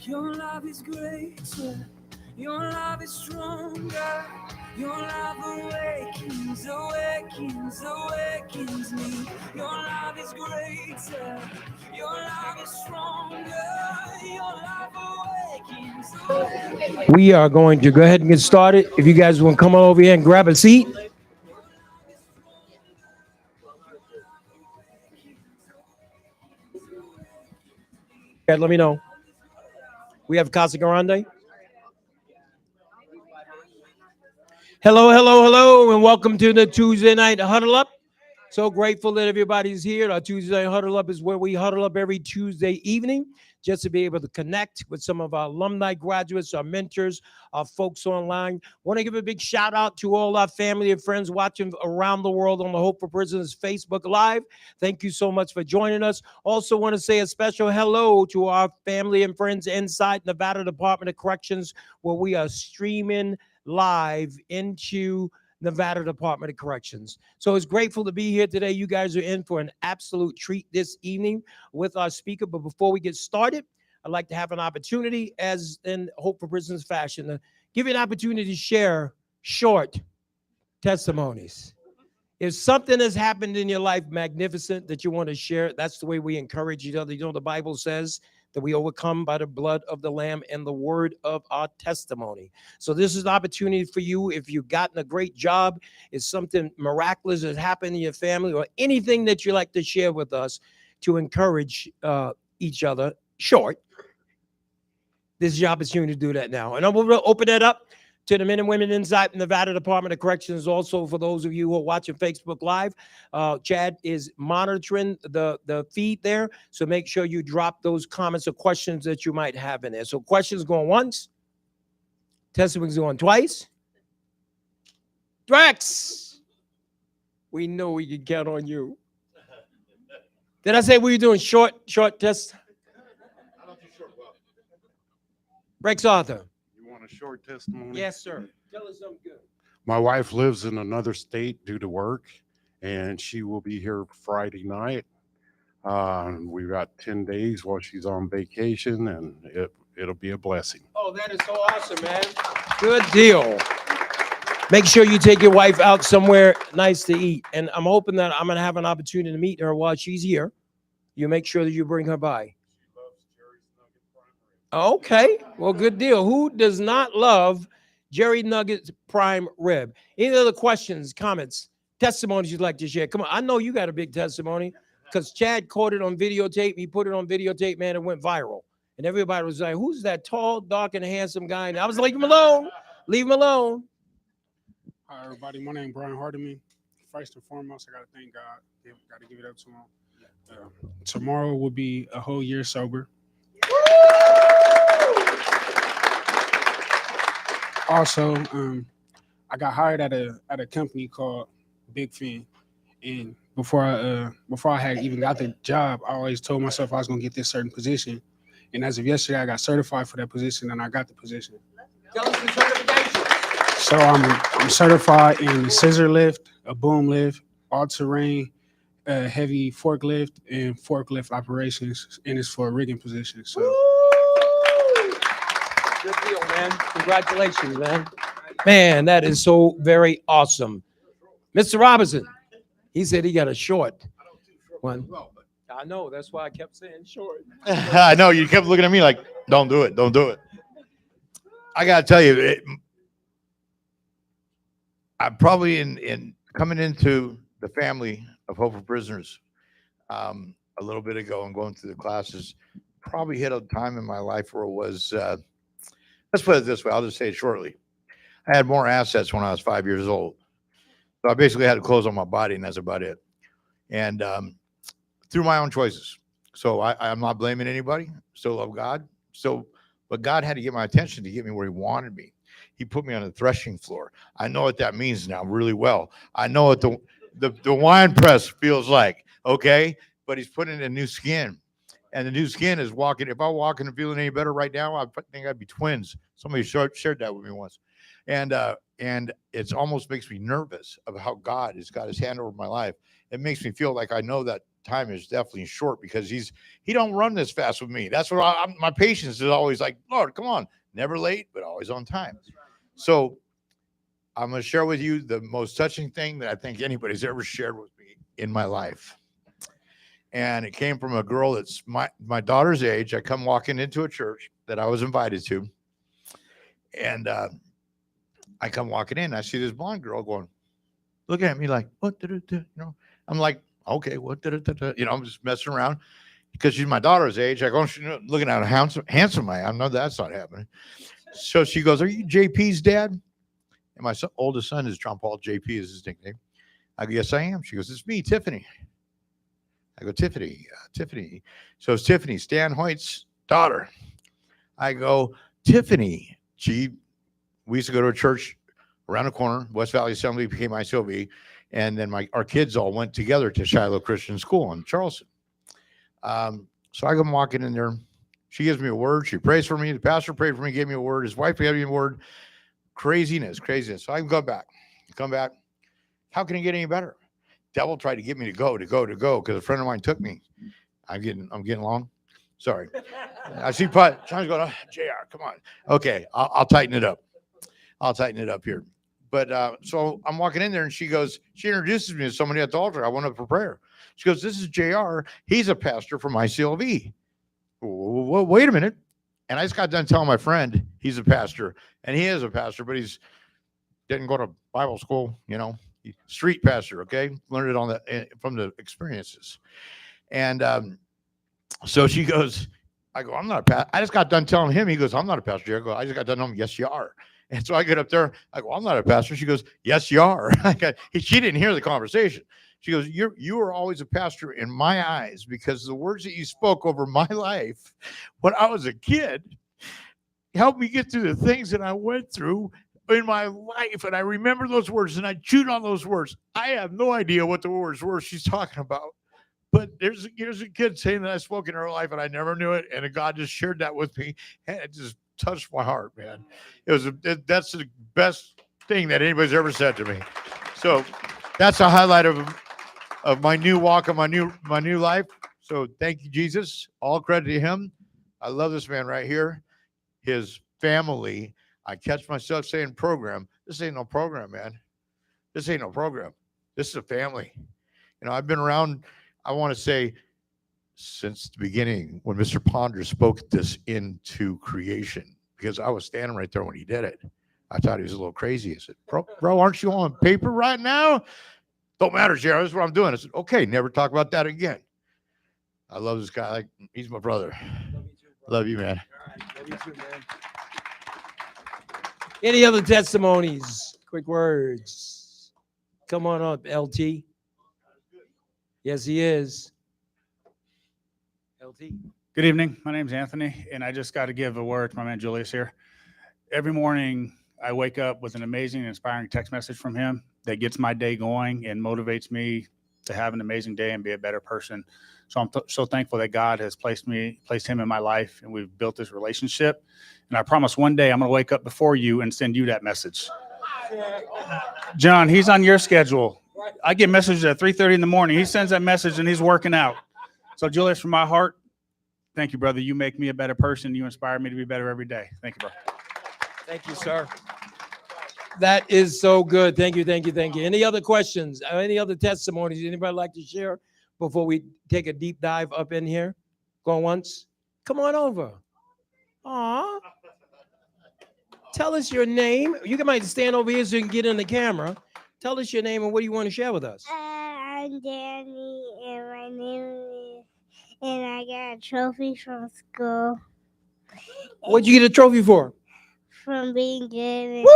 Your love is greater. Your love is stronger. Your love awakens, awakens, awakens me. Your love is greater. Your love is stronger. Your love awakens, awakens. We are going to go ahead and get started. If you guys want to come on over here and grab a seat. Okay, let me know. We have Casa Grande. Hello, hello, hello, and welcome to the Tuesday Night Huddle Up. So grateful that everybody's here. Our Tuesday Night Huddle Up is where we huddle up every Tuesday evening just to be able to connect with some of our alumni graduates, our mentors, our folks online. Want to give a big shout out to all our family and friends watching around the world on the Hope for Prisoners Facebook Live. Thank you so much for joining us. Also want to say a special hello to our family and friends inside Nevada Department of Corrections, where we are streaming live into Nevada Department of Corrections. So it's grateful to be here today. You guys are in for an absolute treat this evening with our speaker. But before we get started, I'd like to have an opportunity, as in Hope for Prisoners fashion, to give you an opportunity to share short testimonies. If something has happened in your life magnificent that you want to share, that's the way we encourage each other. You know, the Bible says that we overcome by the blood of the Lamb and the word of our testimony. So this is an opportunity for you. If you've gotten a great job, if something miraculous has happened in your family, or anything that you like to share with us to encourage each other short, this is your opportunity to do that now. And I'm going to open that up to the men and women inside the Nevada Department of Corrections. Also, for those of you who are watching Facebook Live, Chad is monitoring the feed there. So make sure you drop those comments or questions that you might have in there. So questions going once, testimonies going twice. Drex, we know we can count on you. Did I say we were doing short test? I don't do short well. Rex Arthur. A short testimony? Yes, sir. Tell us something good. My wife lives in another state due to work, and she will be here Friday night. We've got 10 days while she's on vacation, and it'll be a blessing. Oh, that is so awesome, man. Good deal. Make sure you take your wife out somewhere nice to eat. And I'm hoping that I'm going to have an opportunity to meet her while she's here. You make sure that you bring her by. Okay, well, good deal. Who does not love Jerry Nuggets prime rib? Any other questions, comments, testimonies you'd like to share? Come on, I know you got a big testimony because Chad caught it on videotape. He put it on videotape, man. It went viral. And everybody was like, who's that tall, dark, and handsome guy? And I was like, leave him alone. Leave him alone. Hi, everybody. My name is Brian Hardiman. First and foremost, I got to thank God. Got to give it up to him. Tomorrow will be a whole year sober. Also, I got hired at a company called Big Fin, and before I had even got the job, I always told myself I was gonna get this certain position. And as of yesterday, I got certified for that position, and I got the position. Tell us the certification. So I'm certified in scissor lift, a boom lift, all terrain, heavy forklift, and forklift operations, and it's for a rigging position. So. Good deal, man. Congratulations, man. Man, that is so very awesome. Mr. Robinson, he said he got a short one. I know. That's why I kept saying short. I know. You kept looking at me like, don't do it. Don't do it. I got to tell you, I'm probably in coming into the family of Hope for Prisoners a little bit ago and going through the classes, probably hit a time in my life where it was, let's put it this way. I'll just say it shortly. I had more assets when I was 5 years old. So I basically had clothes on my body, and that's about it. And through my own choices. So I'm not blaming anybody. Still love God. But God had to get my attention to get me where he wanted me. He put me on the threshing floor. I know what that means now really well. I know what the wine press feels like, okay? But he's putting in a new skin. And the new skin is walking. If I walk and feeling any better right now, I think I'd be twins. Somebody shared that with me once. And it almost makes me nervous of how God has got his hand over my life. It makes me feel like I know that time is definitely short because he don't run this fast with me. That's what my patience is always like, Lord, come on, never late, but always on time. So I'm going to share with you the most touching thing that I think anybody's ever shared with me in my life. And it came from a girl that's my daughter's age. I come walking into a church that I was invited to. And I come walking in. I see this blonde girl going, looking at me like, what? You know, I'm like, okay, what? You know, I'm just messing around because she's my daughter's age. I go, she's looking at how handsome I am. I know that's not happening. So she goes, are you JP's dad? And my oldest son is Jon Paul. JP is his nickname. I go, yes, I am. She goes, it's me, Tiffany. I go, Tiffany. So it's Tiffany, Stan Hoyt's daughter. I go, Tiffany. We used to go to a church around the corner. West Valley Assembly became ICOB. And then our kids all went together to Shiloh Christian School in Charleston. So I come walking in there. She gives me a word. She prays for me. The pastor prayed for me, gave me a word. His wife gave me a word. Craziness. So I can come back. How can it get any better? Devil tried to get me to go because a friend of mine took me. I'm getting along. Sorry. I see Sean's going, oh, JR, come on. Okay, I'll tighten it up. I'll tighten it up here. But so I'm walking in there and she introduces me to somebody at the altar. I went up for prayer. She goes, this is JR. He's a pastor from ICLV. Well, wait a minute. And I just got done telling my friend he's a pastor. And he is a pastor, but he didn't go to Bible school, you know. Street pastor, okay? Learned it on from the experiences. And so she goes, I go, I'm not a pastor. I just got done telling him. He goes, I'm not a pastor. I go, I just got done telling him, yes, you are. And so I get up there. I go, I'm not a pastor. She goes, yes, you are. She didn't hear the conversation. She goes, you are always a pastor in my eyes because the words that you spoke over my life when I was a kid helped me get through the things that I went through in my life. And I remember those words and I chewed on those words. I have no idea what the words were she's talking about. But here's a kid saying that I spoke in her life and I never knew it. And God just shared that with me. And it just touched my heart, man. That's the best thing that anybody's ever said to me. So that's a highlight of my new walk, of my new life. So thank you, Jesus. All credit to him. I love this man right here. His family. I catch myself saying program. This ain't no program, man. This ain't no program. This is a family. You know, I've been around, I want to say, since the beginning when Mr. Ponder spoke this into creation, because I was standing right there when he did it. I thought he was a little crazy. I said, bro, aren't you on paper right now? Don't matter, Jared. This is what I'm doing. I said, okay, never talk about that again. I love this guy. Like, he's my brother. Love you, man. Love you too, man. Any other testimonies? Quick words. Come on up, LT. Yes, he is. LT. Good evening. My name's Anthony, and I just got to give a word to my man Julius here. Every morning, I wake up with an amazing, inspiring text message from him that gets my day going and motivates me to have an amazing day and be a better person. So I'm so thankful that God has placed him in my life, and we've built this relationship. And I promise one day I'm going to wake up before you and send you that message. John, he's on your schedule. I get messages at 3:30 in the morning. He sends that message and he's working out. So Julius, from my heart, thank you, brother. You make me a better person. You inspire me to be better every day. Thank you, bro. Thank you, sir. That is so good. Thank you. Any other questions? Any other testimonies? Anybody like to share before we take a deep dive up in here? Going once? Come on over. Aw. Tell us your name. You might stand over here so you can get in the camera. Tell us your name and what do you want to share with us? I'm Danny, and my name is, and I got a trophy from school. What'd you get a trophy for? From being good. Woo!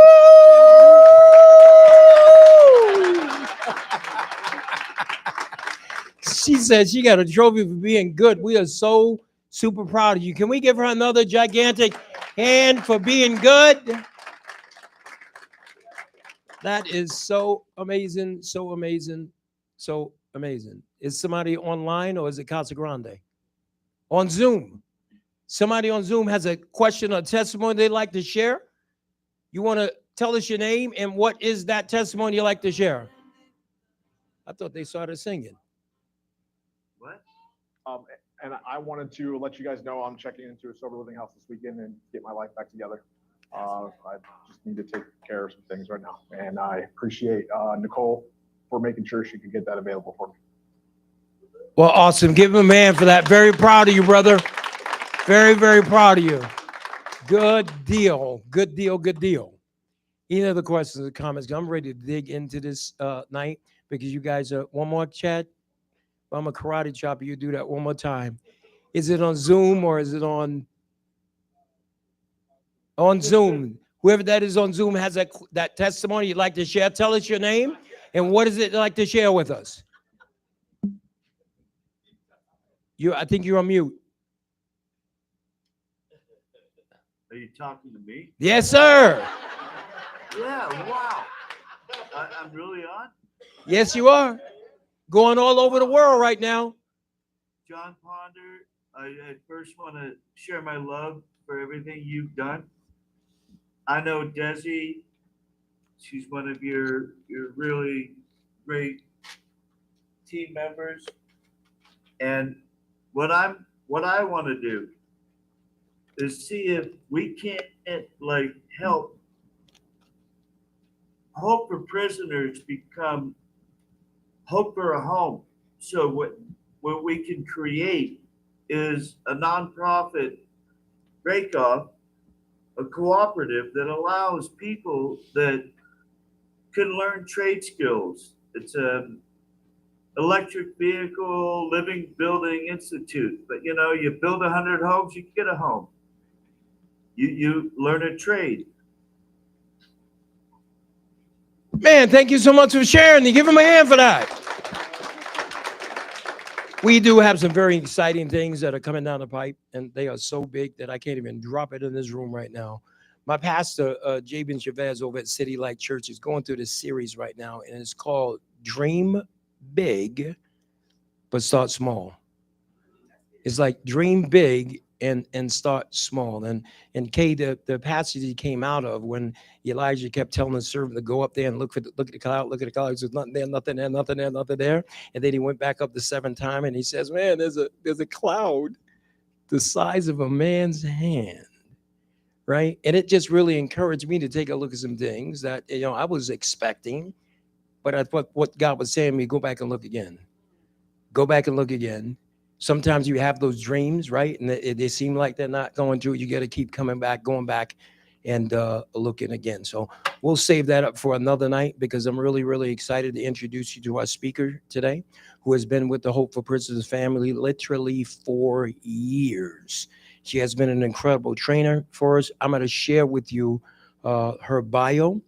She said she got a trophy for being good. We are so super proud of you. Can we give her another gigantic hand for being good? That is so amazing, so amazing, so amazing. Is somebody online or is it Casa Grande? On Zoom. Somebody on Zoom has a question or testimony they'd like to share. You want to tell us your name and what is that testimony you like to share? I thought they started singing. And I wanted to let you guys know I'm checking into a sober living house this weekend and get my life back together. I just need to take care of some things right now. And I appreciate Nicole for making sure she could get that available for me. Well, awesome. Give him a man for that. Very proud of you, brother. Very, very proud of you. Good deal. Good deal. Good deal. Any other questions or comments? I'm ready to dig into this night because you guys are one more chat. I'm a karate chopper. You do that one more time. Is it on Zoom or is it on Zoom? Whoever that is on Zoom has that testimony you'd like to share. Tell us your name and what is it like to share with us. I think you're on mute. Are you talking to me? Yes, sir. Yeah, wow. I'm really on? Yes, you are. Going all over the world right now. Jon Ponder, I first want to share my love for everything you've done. I know Desi, she's one of your really great team members. And what I want to do is see if we can't help Hope for Prisoners become Hope for a Home. So what we can create is a nonprofit breakoff, a cooperative that allows people that can learn trade skills. It's an electric vehicle living building institute. But you build 100 homes, you get a home. You learn a trade. Man, thank you so much for sharing. Give him a hand for that. We do have some very exciting things that are coming down the pipe, and they are so big that I can't even drop it in this room right now. My pastor, Jabin Chavez over at City Light Church, is going through this series right now, and it's called Dream Big, but Start Small. It's like dream big and start small. And Kay, the passage he came out of when Elijah kept telling the servant to go up there and look at the cloud, look at the cloud. There's nothing there, nothing there, nothing there, nothing there. And then he went back up the seventh time and he says, man, there's a cloud the size of a man's hand. Right. And it just really encouraged me to take a look at some things that, I was expecting, but I thought what God was saying to me, go back and look again. Go back and look again. Sometimes you have those dreams, right? And they seem like they're not going through. You got to keep coming back, going back and looking again. So we'll save that up for another night because I'm really, really excited to introduce you to our speaker today, who has been with the Hope for Prisoners family literally 4 years. She has been an incredible trainer for us. I'm going to share with you her bio,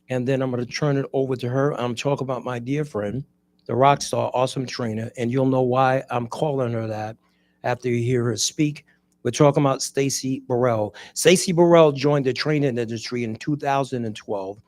and then I'm going to turn it over to her. I'm talking about my dear friend, the rock star, awesome trainer, and you'll know why I'm calling her that after you hear her speak. We're talking about Stacy Burrell. Stacy Burrell joined the training industry in 2012,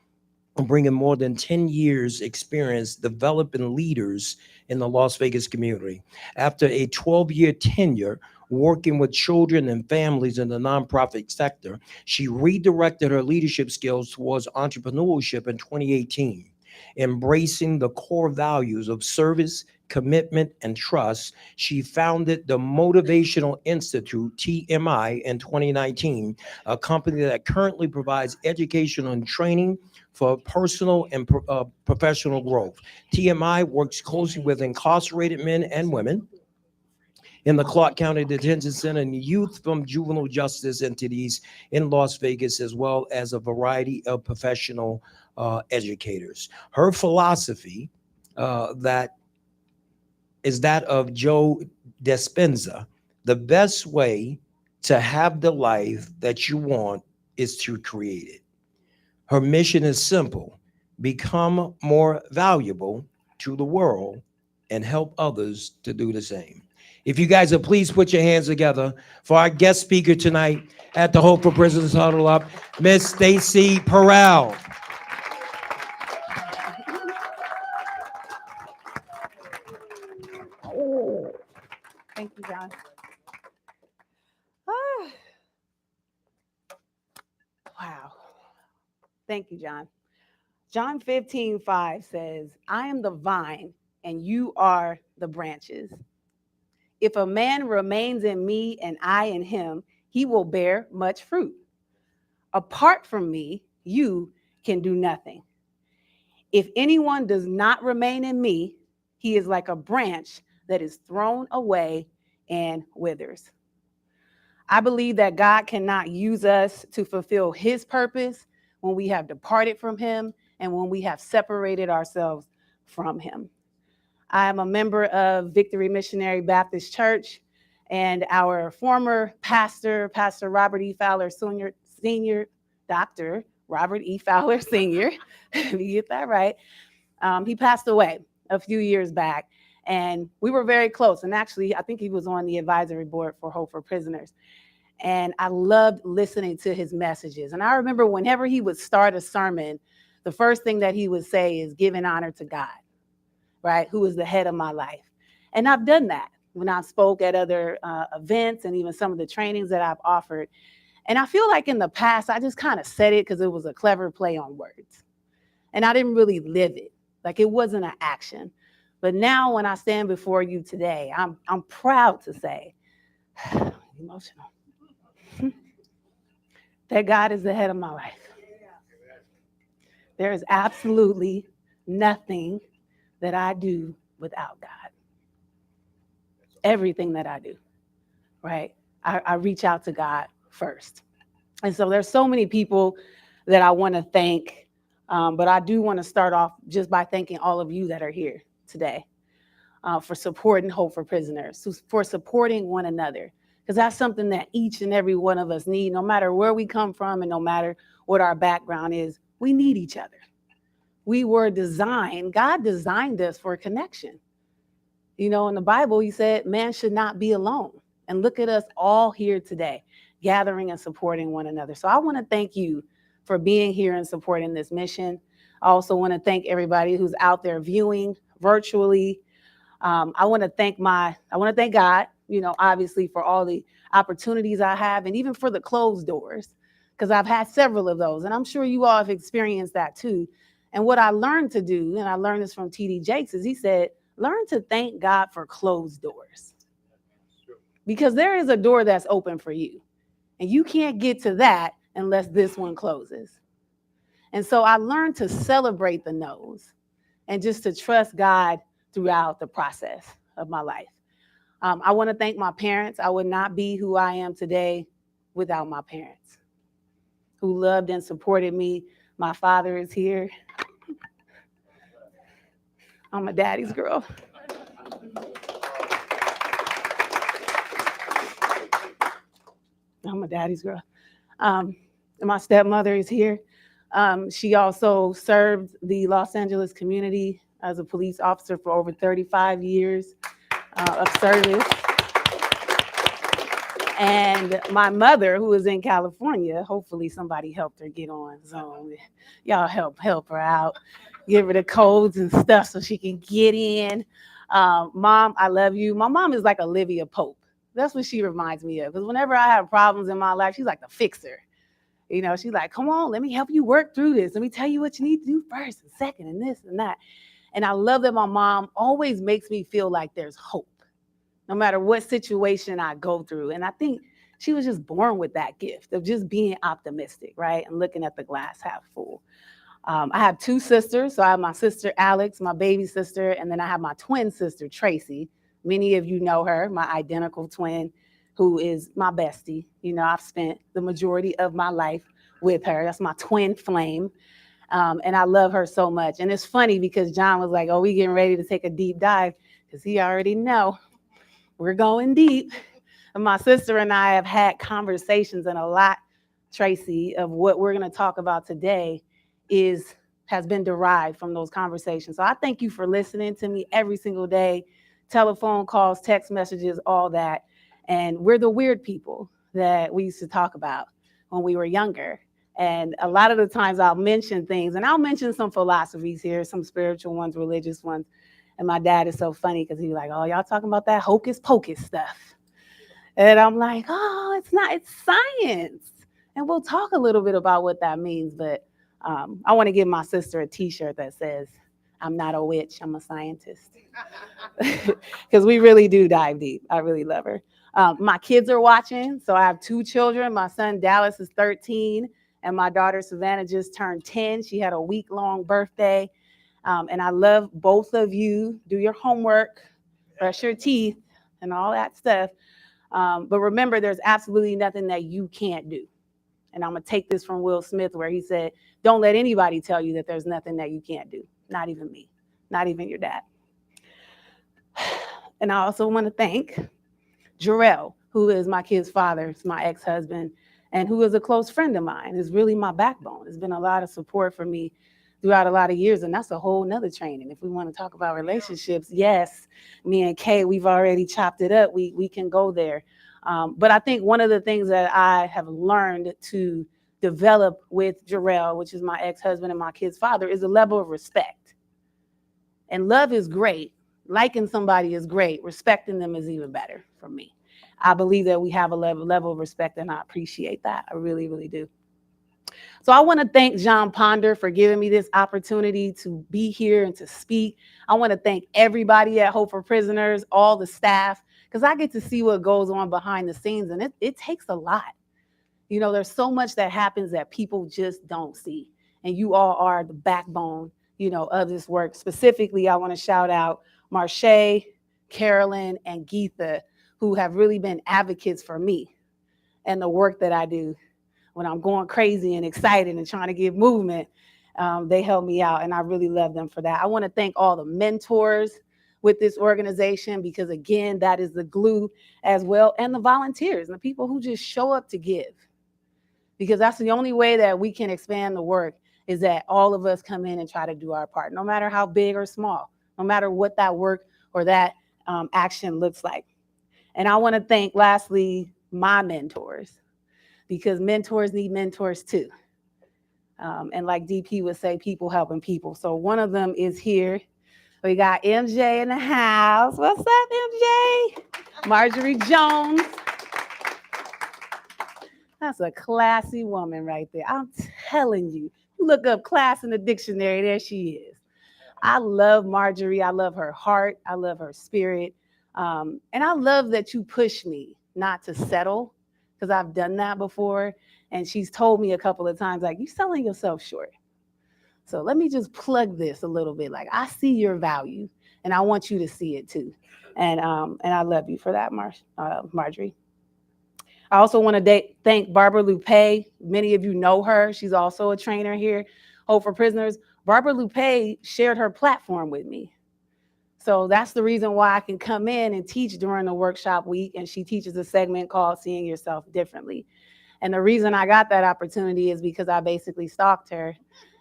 bringing more than 10 years experience developing leaders in the Las Vegas community. After a 12-year tenure working with children and families in the nonprofit sector, she redirected her leadership skills towards entrepreneurship in 2018. Embracing the core values of service, commitment, and trust, she founded the Motivational Institute, TMI, in 2019, a company that currently provides education and training for personal and professional growth. TMI works closely with incarcerated men and women in the Clark County Detention Center and youth from juvenile justice entities in Las Vegas, as well as a variety of professional educators. Her philosophy that is that of Joe Dispenza: the best way to have the life that you want is to create it. Her mission is simple: become more valuable to the world and help others to do the same. If you guys will please put your hands together for our guest speaker tonight at the Hope for Prisoners Huddle Up, Miss Stacy Burrell. Thank you, Jon. Wow. Thank you, Jon. John 15:5 says, I am the vine and you are the branches. If a man remains in me and I in him, he will bear much fruit. Apart from me, you can do nothing. If anyone does not remain in me, he is like a branch that is thrown away and withers. I believe that God cannot use us to fulfill his purpose when we have departed from him and when we have separated ourselves from him. I am a member of Victory Missionary Baptist Church, and our former pastor, Pastor Robert E. Fowler Senior, Dr. Robert E. Fowler Sr., if you get that right, he passed away a few years back, and we were very close. And actually, I think he was on the advisory board for Hope for Prisoners. And I loved listening to his messages. And I remember whenever he would start a sermon, the first thing that he would say is giving honor to God, right? Who is the head of my life. And I've done that when I spoke at other events and even some of the trainings that I've offered. And I feel like in the past, I just kind of said it because it was a clever play on words. And I didn't really live it. Like it wasn't an action. But now when I stand before you today, I'm proud to say, emotional, that God is the head of my life. There is absolutely nothing that I do without God. Everything that I do, right? I reach out to God first. And so there's so many people that I want to thank, but I do want to start off just by thanking all of you that are here today for supporting Hope for Prisoners, for supporting one another, because that's something that each and every one of us need, no matter where we come from and no matter what our background is, we need each other. We were designed, God designed us for a connection. You know, in the Bible, he said, man should not be alone. And look at us all here today, gathering and supporting one another. So I want to thank you for being here and supporting this mission. I also want to thank everybody who's out there viewing virtually. I want to thank God, you know, obviously for all the opportunities I have and even for the closed doors, because I've had several of those. And I'm sure you all have experienced that too. And what I learned to do, and I learned this from T.D. Jakes, is he said, learn to thank God for closed doors. Because there is a door that's open for you. And you can't get to that unless this one closes. And so I learned to celebrate the no's and just to trust God throughout the process of my life. I want to thank my parents. I would not be who I am today without my parents, who loved and supported me. My father is here. I'm a daddy's girl. I'm a daddy's girl. And my stepmother is here. She also served the Los Angeles community as a police officer for over 35 years of service. And my mother, who is in California, hopefully somebody helped her get on Zoom. Y'all help her out. Give her the codes and stuff so she can get in. Mom, I love you. My mom is like Olivia Pope. That's what she reminds me of. Because whenever I have problems in my life, she's like the fixer. You know, she's like, come on, let me help you work through this. Let me tell you what you need to do first and second and this and that. And I love that my mom always makes me feel like there's hope, no matter what situation I go through. And I think she was just born with that gift of just being optimistic, right? And looking at the glass half full. I have two sisters. So I have my sister, Alex, my baby sister, and then I have my twin sister, Tracy. Many of you know her, my identical twin, who is my bestie. You know, I've spent the majority of my life with her. That's my twin flame. And I love her so much. And it's funny because John was like, oh, we getting ready to take a deep dive, because he already know we're going deep. And my sister and I have had conversations, and a lot, Tracy, of what we're going to talk about today has been derived from those conversations. So I thank you for listening to me every single day, telephone calls, text messages, all that. And we're the weird people that we used to talk about when we were younger. And a lot of the times I'll mention things, and I'll mention some philosophies here, some spiritual ones, religious ones. And my dad is so funny because he's like, oh, y'all talking about that hocus pocus stuff. And I'm like, oh, it's not, it's science. And we'll talk a little bit about what that means. But I want to give my sister a t-shirt that says, I'm not a witch, I'm a scientist. Because we really do dive deep. I really love her. My kids are watching. So I have 2 children. My son Dallas is 13, and my daughter Savannah just turned 10. She had a week-long birthday. And I love both of you. Do your homework, brush your teeth, and all that stuff. But remember, there's absolutely nothing that you can't do. And I'm going to take this from Will Smith, where he said, don't let anybody tell you that there's nothing that you can't do. Not even me, not even your dad. And I also want to thank Burrell, who is my kid's father, is my ex-husband, and who is a close friend of mine, is really my backbone. There's been a lot of support for me throughout a lot of years, and that's a whole nother training. If we want to talk about relationships, yes, me and Kay, we've already chopped it up. We can go there. But I think one of the things that I have learned to develop with Burrell, which is my ex-husband and my kid's father, is a level of respect. And love is great. Liking somebody is great. Respecting them is even better for me. I believe that we have a level of respect, and I appreciate that. I really, really do. So I want to thank Jon Ponder for giving me this opportunity to be here and to speak. I want to thank everybody at Hope for Prisoners, all the staff, because I get to see what goes on behind the scenes, and it takes a lot. You know, there's so much that happens that people just don't see, and you all are the backbone, you know, of this work. Specifically, I want to shout out Marche, Carolyn, and Geetha, who have really been advocates for me and the work that I do. When I'm going crazy and excited and trying to get movement, they help me out, and I really love them for that. I want to thank all the mentors with this organization, because again, that is the glue as well, and the volunteers and the people who just show up to give, because that's the only way that we can expand the work, is that all of us come in and try to do our part, no matter how big or small, no matter what that work or that action looks like. And I want to thank, lastly, my mentors, because mentors need mentors too. And like DP would say, people helping people. So one of them is here. We got MJ in the house. What's up, MJ? Marjorie Jones. That's a classy woman right there. I'm telling you. You look up class in the dictionary, there she is. I love Marjorie. I love her heart. I love her spirit. And I love that you push me not to settle, because I've done that before. And she's told me a couple of times, like, you're selling yourself short. So let me just plug this a little bit. Like, I see your value, and I want you to see it too. And I love you for that, Marjorie. I also want to thank Barbara Lupe. Many of you know her. She's also a trainer here, Hope for Prisoners. Barbara Lupe shared her platform with me. So that's the reason why I can come in and teach during the workshop week. And she teaches a segment called Seeing Yourself Differently. And the reason I got that opportunity is because I basically stalked her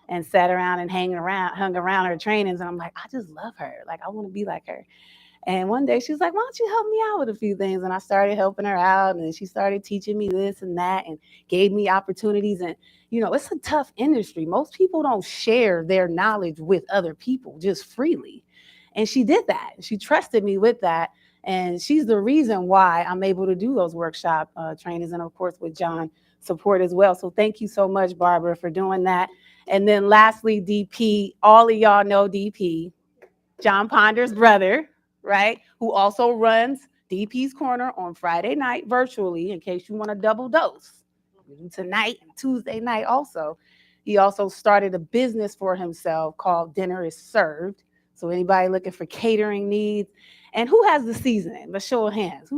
and sat around and hung around her trainings. And I'm like, I just love her. Like, I want to be like her. And one day she was like, why don't you help me out with a few things? And I started helping her out, and then she started teaching me this and that and gave me opportunities. And, you know, it's a tough industry. Most people don't share their knowledge with other people just freely. And she did that. She trusted me with that. And she's the reason why I'm able to do those workshop trainings. And of course, with Jon support as well. So thank you so much, Barbara, for doing that. And then lastly, DP, all of y'all know DP, Jon Ponder's brother, right? Who also runs DP's Corner on Friday night virtually, in case you want a double dose. Tonight and Tuesday night also. He also started a business for himself called Dinner is Served. So anybody looking for catering needs. And who has the seasoning? Let's show of hands.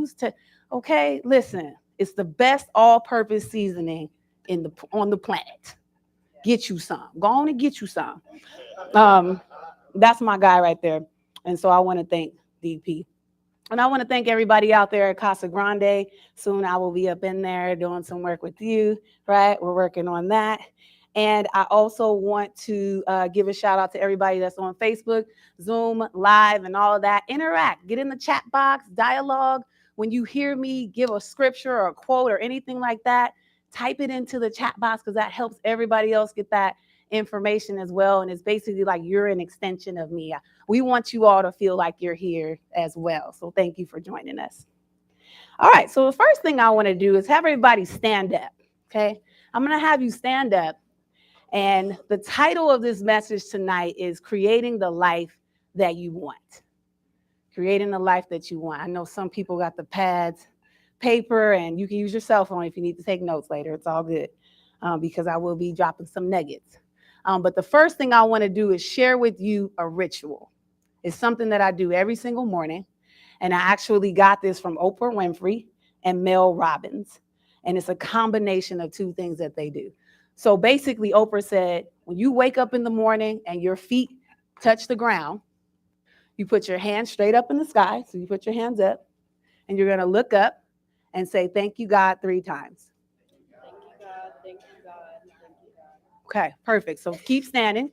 Okay, listen, it's the best all-purpose seasoning on the planet. Get you some. Go on and get you some. That's my guy right there. And so I want to thank DP. And I want to thank everybody out there at Casa Grande. Soon I will be up in there doing some work with you, right? We're working on that. And I also want to give a shout out to everybody that's on Facebook, Zoom, Live, and all of that. Interact, get in the chat box, dialogue. When you hear me give a scripture or a quote or anything like that, type it into the chat box, because that helps everybody else get that information as well. And it's basically like you're an extension of me. We want you all to feel like you're here as well. So thank you for joining us. All right, so the first thing I want to do is have everybody stand up, okay? I'm going to have you stand up. And the title of this message tonight is Creating the Life That You Want. Creating the life that you want. I know some people got the pads, paper, and you can use your cell phone if you need to take notes later. It's all good because I will be dropping some nuggets. But the first thing I want to do is share with you a ritual. It's something that I do every single morning. And I actually got this from Oprah Winfrey and Mel Robbins. And it's a combination of two things that they do. So basically, Oprah said, when you wake up in the morning and your feet touch the ground, you put your hands straight up in the sky. So you put your hands up and you're going to look up and say, thank you, God, 3 times. Thank you, God. Thank you, God. Thank you, God. Okay, perfect. So keep standing.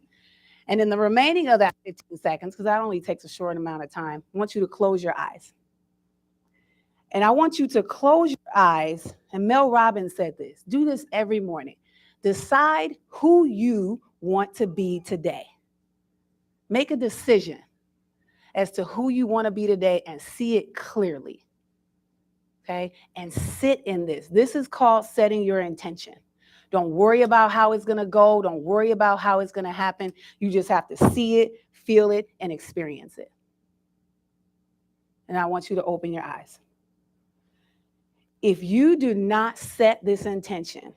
And in the remaining of that 15 seconds, because that only takes a short amount of time, I want you to close your eyes. And I want you to close your eyes. And Mel Robbins said this. Do this every morning. Decide who you want to be today. Make a decision as to who you want to be today and see it clearly. Okay? And sit in this. This is called setting your intention. Don't worry about how it's going to go. Don't worry about how it's going to happen. You just have to see it, feel it, and experience it. And I want you to open your eyes. If you do not set this intention,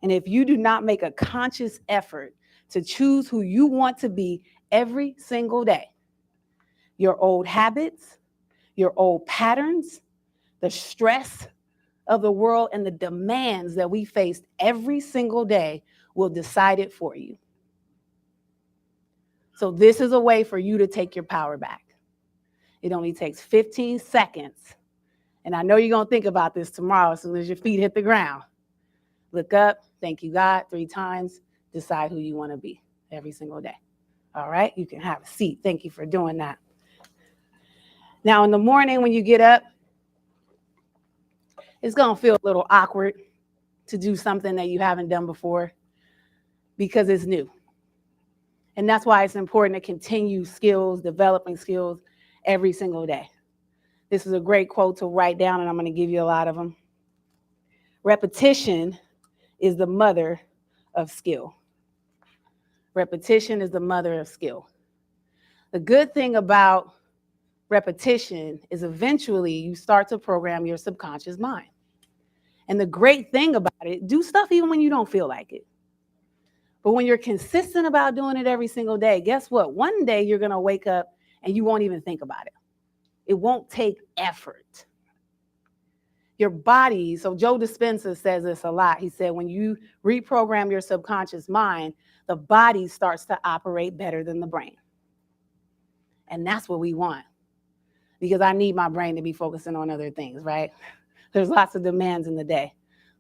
and if you do not make a conscious effort to choose who you want to be every single day, your old habits, your old patterns, the stress of the world, and the demands that we face every single day will decide it for you. So this is a way for you to take your power back. It only takes 15 seconds. And I know you're going to think about this tomorrow as soon as your feet hit the ground. Look up, thank you, God, 3 times. Decide who you want to be every single day. All right, you can have a seat. Thank you for doing that. Now, in the morning when you get up, it's going to feel a little awkward to do something that you haven't done before because it's new. And that's why it's important to continue skills, developing skills every single day. This is a great quote to write down, and I'm going to give you a lot of them. Repetition is the mother of skill. Repetition is the mother of skill. The good thing about repetition is eventually you start to program your subconscious mind. And the great thing about it, do stuff even when you don't feel like it. But when you're consistent about doing it every single day, guess what? One day you're going to wake up and you won't even think about it. It won't take effort. Your body, so Joe Dispenza says this a lot. He said, when you reprogram your subconscious mind, the body starts to operate better than the brain. And that's what we want. Because I need my brain to be focusing on other things, right? There's lots of demands in the day.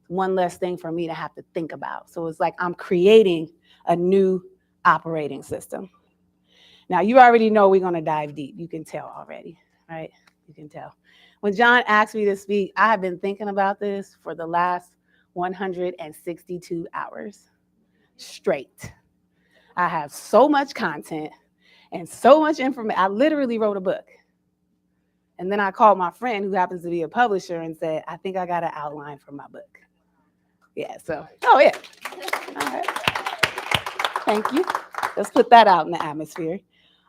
One less thing for me to have to think about. So it's like I'm creating a new operating system. Now, you already know we're going to dive deep. You can tell already, right? You can tell. When Jon asked me to speak, I have been thinking about this for the last 162 hours straight. I have so much content and so much information. I literally wrote a book. And then I called my friend who happens to be a publisher and said, I think I got an outline for my book. Yeah, so, oh yeah. All right. Thank you. Let's put that out in the atmosphere.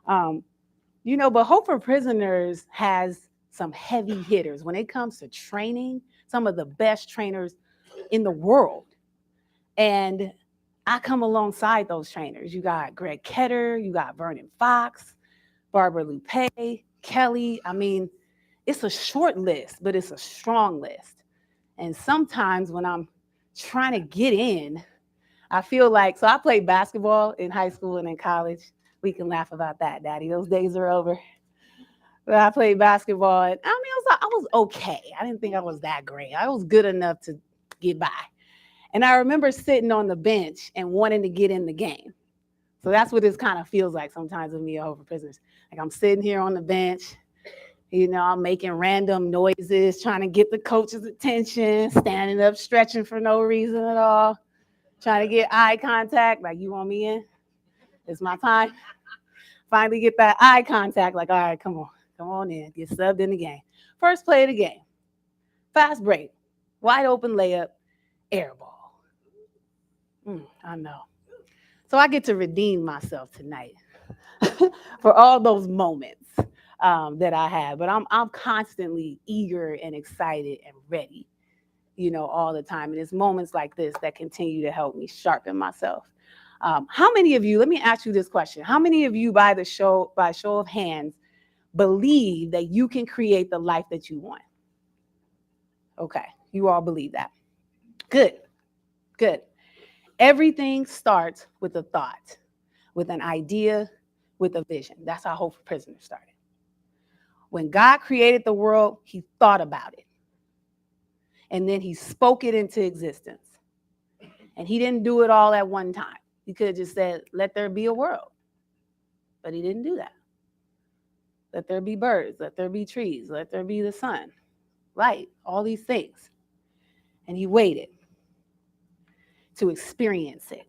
But Hope for Prisoners has some heavy hitters. When it comes to training, some of the best trainers in the world. And I come alongside those trainers. You got Greg Ketter, you got Vernon Fox, Barbara Lupe, Kelly. I mean, it's a short list, but it's a strong list. And sometimes when I'm trying to get in, I feel like, so I played basketball in high school and in college. We can laugh about that, Daddy. Those days are over. But I played basketball, and I was okay. I didn't think I was that great. I was good enough to get by. And I remember sitting on the bench and wanting to get in the game. So that's what this kind of feels like sometimes with me at Hope for Prisoners. Like I'm sitting here on the bench, I'm making random noises, trying to get the coach's attention, standing up, stretching for no reason at all, trying to get eye contact, like, you want me in? It's my time. Finally get that eye contact, like, all right, come on in, get subbed in the game. First play of the game, fast break, wide open layup, air ball. I know. So I get to redeem myself tonight for all those moments that I had. But I'm constantly eager and excited and ready, all the time. And it's moments like this that continue to help me sharpen myself. How many of you, let me ask you this question. How many of you by show of hands believe that you can create the life that you want? Okay, you all believe that. Good. Everything starts with a thought, with an idea, with a vision. That's how Hope for Prisoners started. When God created the world, he thought about it. And then he spoke it into existence. And he didn't do it all at one time. He could have just said, let there be a world. But he didn't do that. Let there be birds, let there be trees, let there be the sun, light, all these things. And he waited to experience it.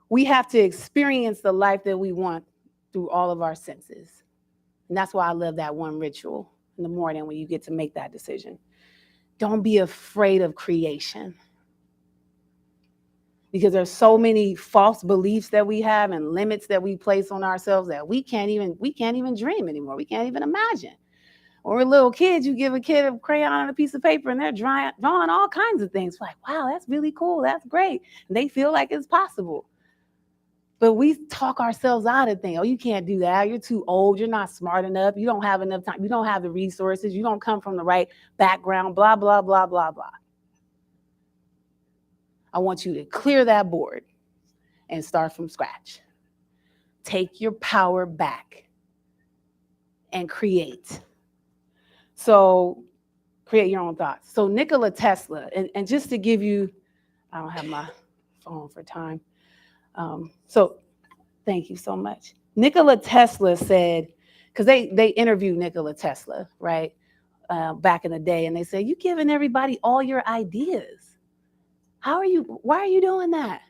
We have to experience the life that we want through all of our senses. And that's why I love that one ritual in the morning when you get to make that decision. Don't be afraid of creation. Because there's so many false beliefs that we have and limits that we place on ourselves that we can't even dream anymore. We can't even imagine. When we're little kids, you give a kid a crayon and a piece of paper and they're drawing all kinds of things. Like, wow, that's really cool. That's great. And they feel like it's possible. But we talk ourselves out of things. Oh, you can't do that. You're too old. You're not smart enough. You don't have enough time. You don't have the resources. You don't come from the right background, blah, blah, blah, blah, blah. I want you to clear that board and start from scratch. Take your power back and create. So create your own thoughts. So Nikola Tesla, and just to give you, I don't have my phone for time. So thank you so much. Nikola Tesla said, because they interviewed Nikola Tesla, right, back in the day, and they said, you're giving everybody all your ideas. Why are you doing that?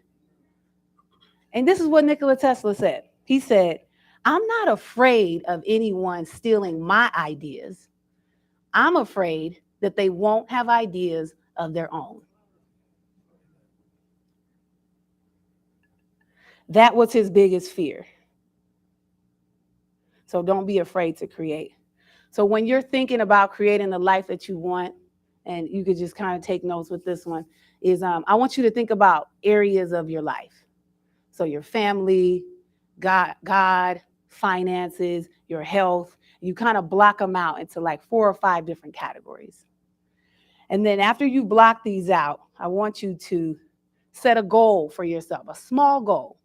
And this is what Nikola Tesla said. He said, I'm not afraid of anyone stealing my ideas. I'm afraid that they won't have ideas of their own. That was his biggest fear. So don't be afraid to create. So when you're thinking about creating the life that you want, and you could just kind of take notes with this one, is I want you to think about areas of your life. So your family, God, finances, your health. You kind of block them out into like 4 or 5 different categories. And then after you block these out, I want you to set a goal for yourself, a small goal.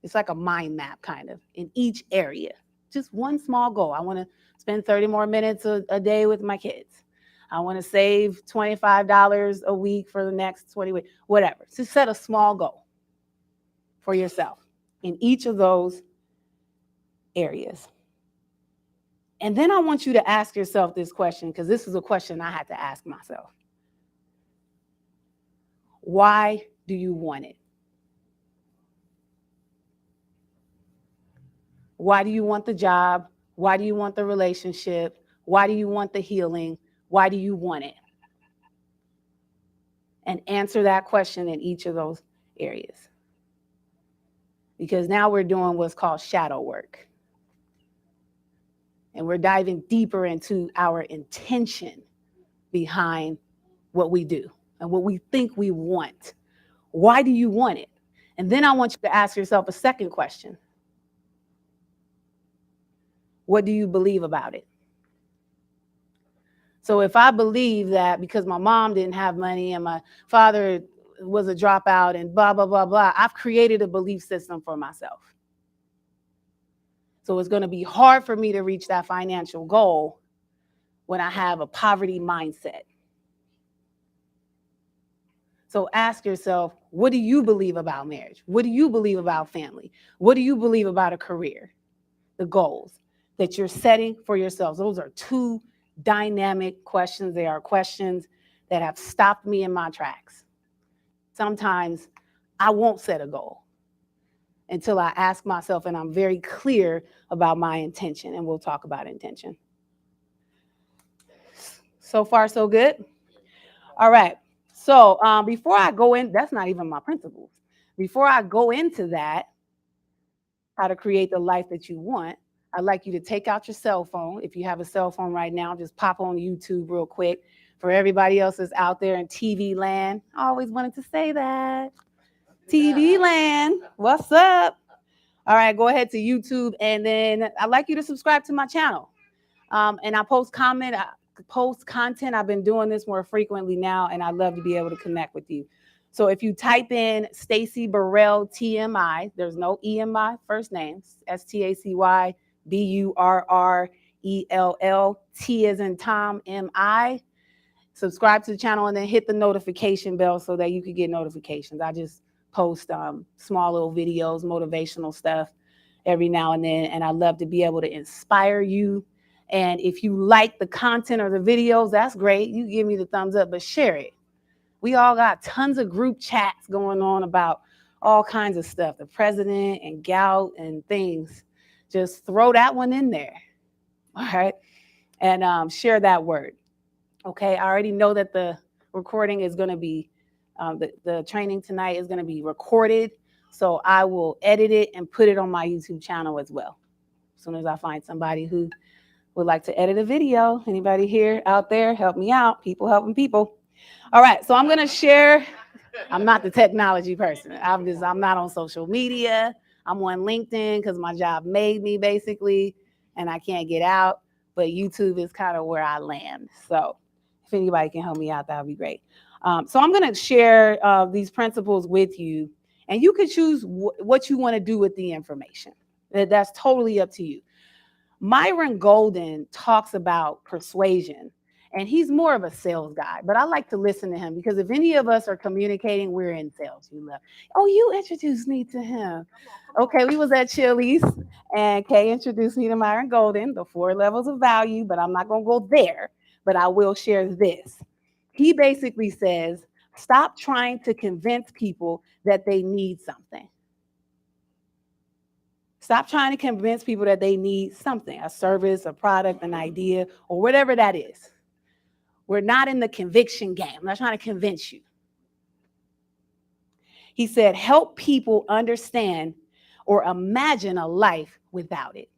It's like a mind map kind of in each area. Just one small goal. I want to spend 30 more minutes a day with my kids. I want to save $25 a week for the next 20 weeks, whatever. Just set a small goal for yourself in each of those areas. And then I want you to ask yourself this question, because this is a question I had to ask myself. Why do you want it? Why do you want the job? Why do you want the relationship? Why do you want the healing? Why do you want it? And answer that question in each of those areas. Because now we're doing what's called shadow work. And we're diving deeper into our intention behind what we do and what we think we want. Why do you want it? And then I want you to ask yourself a second question. What do you believe about it? So if I believe that because my mom didn't have money and my father was a dropout and blah, blah, blah, blah, I've created a belief system for myself. So it's going to be hard for me to reach that financial goal when I have a poverty mindset. So ask yourself, what do you believe about marriage? What do you believe about family? What do you believe about a career? The goals that you're setting for yourselves. Those are 2 dynamic questions. They are questions that have stopped me in my tracks. Sometimes I won't set a goal until I ask myself and I'm very clear about my intention, and we'll talk about intention. So far, so good? All right. So before I go in, that's not even my principles. Before I go into that, how to create the life that you want, I'd like you to take out your cell phone. If you have a cell phone right now, just pop on YouTube real quick. For everybody else that's out there in TV land, I always wanted to say that. TV land, what's up? All right, go ahead to YouTube, and then I'd like you to subscribe to my channel. And I post content. I've been doing this more frequently now, and I'd love to be able to connect with you. So if you type in Stacy Burrell TMI, there's no E in my first name, STACY BURRELL, T as in Tom, MI. Subscribe to the channel and then hit the notification bell so that you can get notifications. I just post small little videos, motivational stuff every now and then, and I love to be able to inspire you. And if you like the content or the videos, that's great. You give me the thumbs up, but share it. We all got tons of group chats going on about all kinds of stuff, the president and gout and things. Just throw that one in there, all right? And share that word, okay? I already know that the recording is going to be, the training tonight is going to be recorded, so I will edit it and put it on my YouTube channel as well. As soon as I find somebody who would like to edit a video. Anybody here out there, help me out. People helping people. All right, so I'm gonna share. I'm not the technology person. I'm not on social media. I'm on LinkedIn because my job made me basically, and I can't get out. But YouTube is kind of where I land. So if anybody can help me out, that would be great. So I'm gonna share these principles with you, and you can choose what you want to do with the information. That's totally up to you. Myron Golden talks about persuasion, and he's more of a sales guy, but I like to listen to him because if any of us are communicating, we're in sales. You love, oh, you introduced me to him. Okay, we was at Chili's, and Kay introduced me to Myron Golden, the 4 levels of value, but I'm not going to go there, but I will share this. He basically says, stop trying to convince people that they need something. Stop trying to convince people that they need something, a service, a product, an idea, or whatever that is. We're not in the conviction game. I'm not trying to convince you. He said, help people understand or imagine a life without it.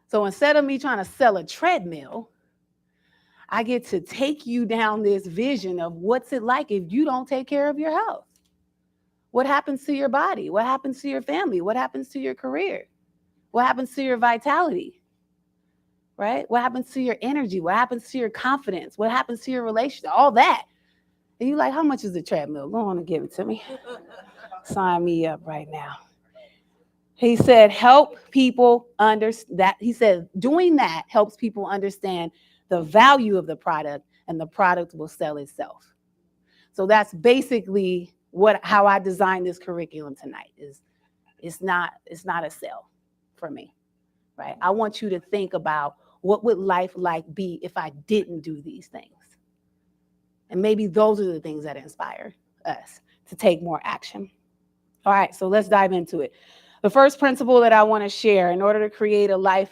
So instead of me trying to sell a treadmill, I get to take you down this vision of what's it like if you don't take care of your health. What happens to your body? What happens to your family? What happens to your career? What happens to your vitality? Right? What happens to your energy? What happens to your confidence? What happens to your relationship? All that. And you're like, how much is the treadmill? Go on and give it to me. Sign me up right now. He said, help people understand that. He said, doing that helps people understand the value of the product, and the product will sell itself. So that's basically how I designed this curriculum tonight. It's not a sell for me, right? I want you to think about what would life be if I didn't do these things. And maybe those are the things that inspire us to take more action. All right, so let's dive into it. The first principle that I want to share in order to create a life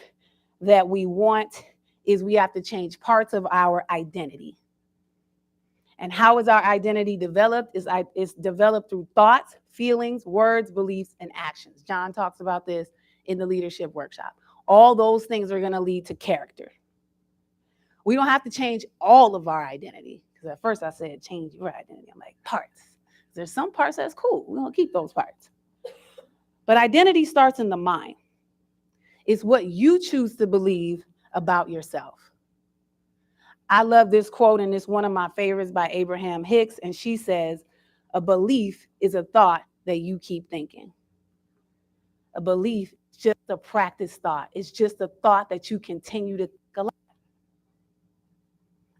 that we want is we have to change parts of our identity. And how is our identity developed? It's developed through thoughts, feelings, words, beliefs, and actions. Jon talks about this in the leadership workshop. All those things are going to lead to character. We don't have to change all of our identity. Because at first I said, change your identity. I'm like, parts. There's some parts that's cool. We're going to keep those parts. But identity starts in the mind. It's what you choose to believe about yourself. I love this quote, and it's one of my favorites by Abraham Hicks, and she says, a belief is a thought that you keep thinking. A belief is just a practice thought. It's just a thought that you continue to think a lot.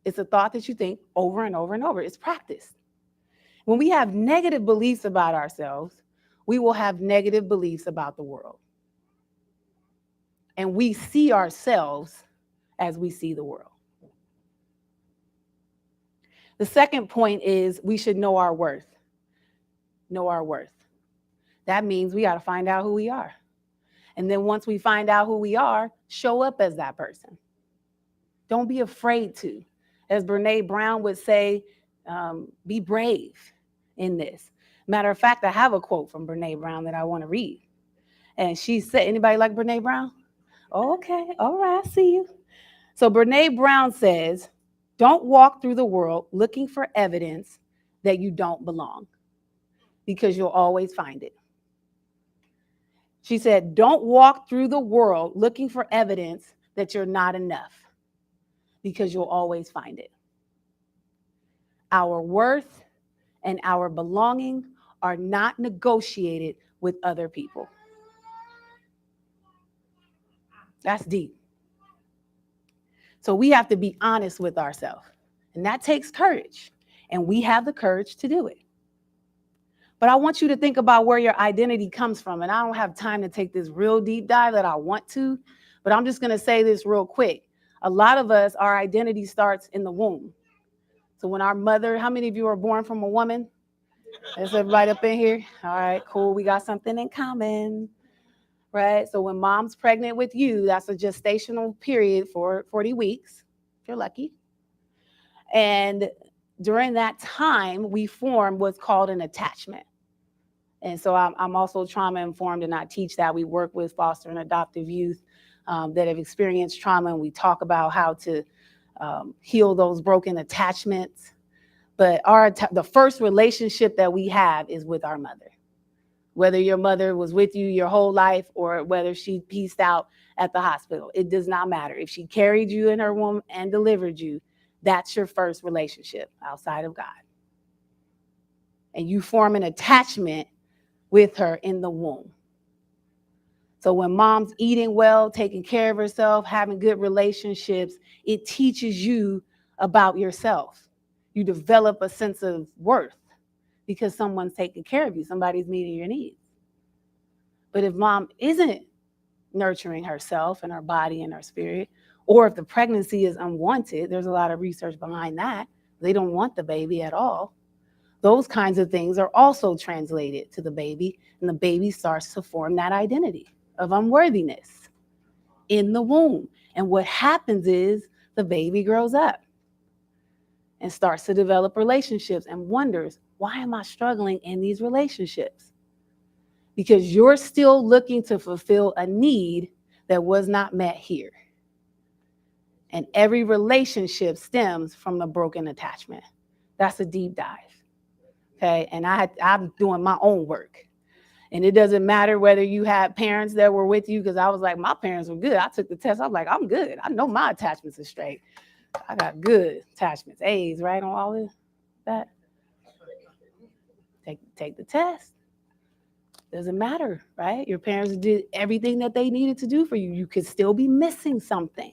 It's a thought that you think over and over and over. It's practice. When we have negative beliefs about ourselves, we will have negative beliefs about the world. And we see ourselves as we see the world. The second point is we should know our worth. Know our worth. That means we got to find out who we are. And then once we find out who we are, show up as that person. Don't be afraid to. As Brene Brown would say, be brave. in this. Matter of fact, I have a quote from Brene Brown that I want to read. And she said, anybody like Brene Brown? Oh, okay, all right, I see you. So Brene Brown says, don't walk through the world looking for evidence that you don't belong, because you'll always find it. She said, don't walk through the world looking for evidence that you're not enough, because you'll always find it. Our worth and our belonging are not negotiated with other people. That's deep. So we have to be honest with ourselves, and that takes courage, and we have the courage to do it. But I want you to think about where your identity comes from, and I don't have time to take this real deep dive that I want to, but I'm just going to say this real quick. A lot of us, our identity starts in the womb. So when our mother, how many of you are born from a woman? Is everybody up in here? All right, cool. We got something in common, right? So when mom's pregnant with you, that's a gestational period for 40 weeks, if you're lucky. And during that time, we form what's called an attachment. And so I'm also trauma informed, and I teach that. We work with foster and adoptive youth that have experienced trauma, and we talk about how to heal those broken attachments. But the first relationship that we have is with our mother. Whether your mother was with you your whole life or whether she pieced out at the hospital, it does not matter. If she carried you in her womb and delivered you, that's your first relationship outside of God. And you form an attachment with her in the womb. So when mom's eating well, taking care of herself, having good relationships, it teaches you about yourself. You develop a sense of worth because someone's taking care of you. Somebody's meeting your needs. But if mom isn't nurturing herself and her body and her spirit, or if the pregnancy is unwanted, there's a lot of research behind that. They don't want the baby at all. Those kinds of things are also translated to the baby, and the baby starts to form that identity of unworthiness in the womb. And what happens is the baby grows up and starts to develop relationships and wonders, why am I struggling in these relationships? Because you're still looking to fulfill a need that was not met here. And every relationship stems from a broken attachment. That's a deep dive. Okay, and I'm doing my own work. And it doesn't matter whether you had parents that were with you, because I was like, my parents were good. I took the test. I was like, I'm good. I know my attachments are straight. I got good attachments, A's, right, on all of that. Take the test. Doesn't matter, right? Your parents did everything that they needed to do for you. You could still be missing something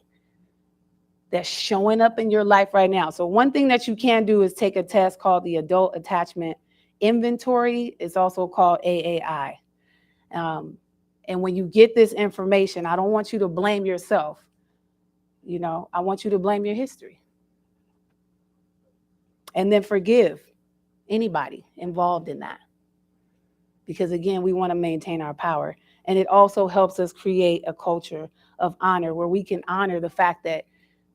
that's showing up in your life right now. So one thing that you can do is take a test called the Adult Attachment Inventory. It's also called AAI. And when you get this information, I don't want you to blame yourself. You know, I want you to blame your history. And then forgive anybody involved in that. Because again, we want to maintain our power. And it also helps us create a culture of honor where we can honor the fact that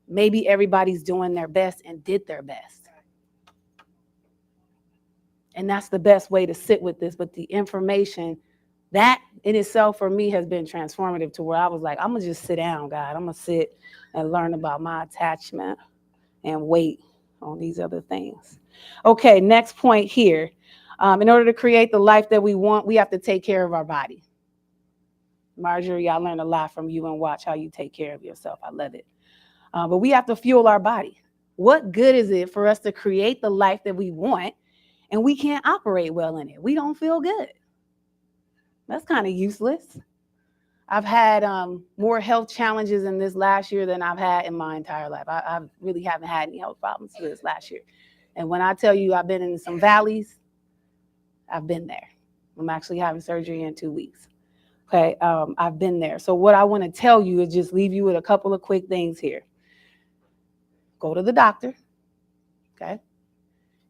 maybe everybody's doing their best and did their best. And that's the best way to sit with this. But the information, that in itself for me has been transformative to where I was like, I'm going to just sit down, God. I'm going to sit and learn about my attachment and wait on these other things. Okay, next point here. In order to create the life that we want, we have to take care of our body. Marjorie, I learned a lot from you, and watch how you take care of yourself. I love it. But we have to fuel our body. What good is it for us to create the life that we want and we can't operate well in it? We don't feel good. That's kind of useless. I've had more health challenges in this last year than I've had in my entire life. I really haven't had any health problems this last year. And when I tell you I've been in some valleys, I've been there. I'm actually having surgery in 2 weeks. Okay, I've been there. So what I want to tell you is just leave you with a couple of quick things here. Go to the doctor, okay?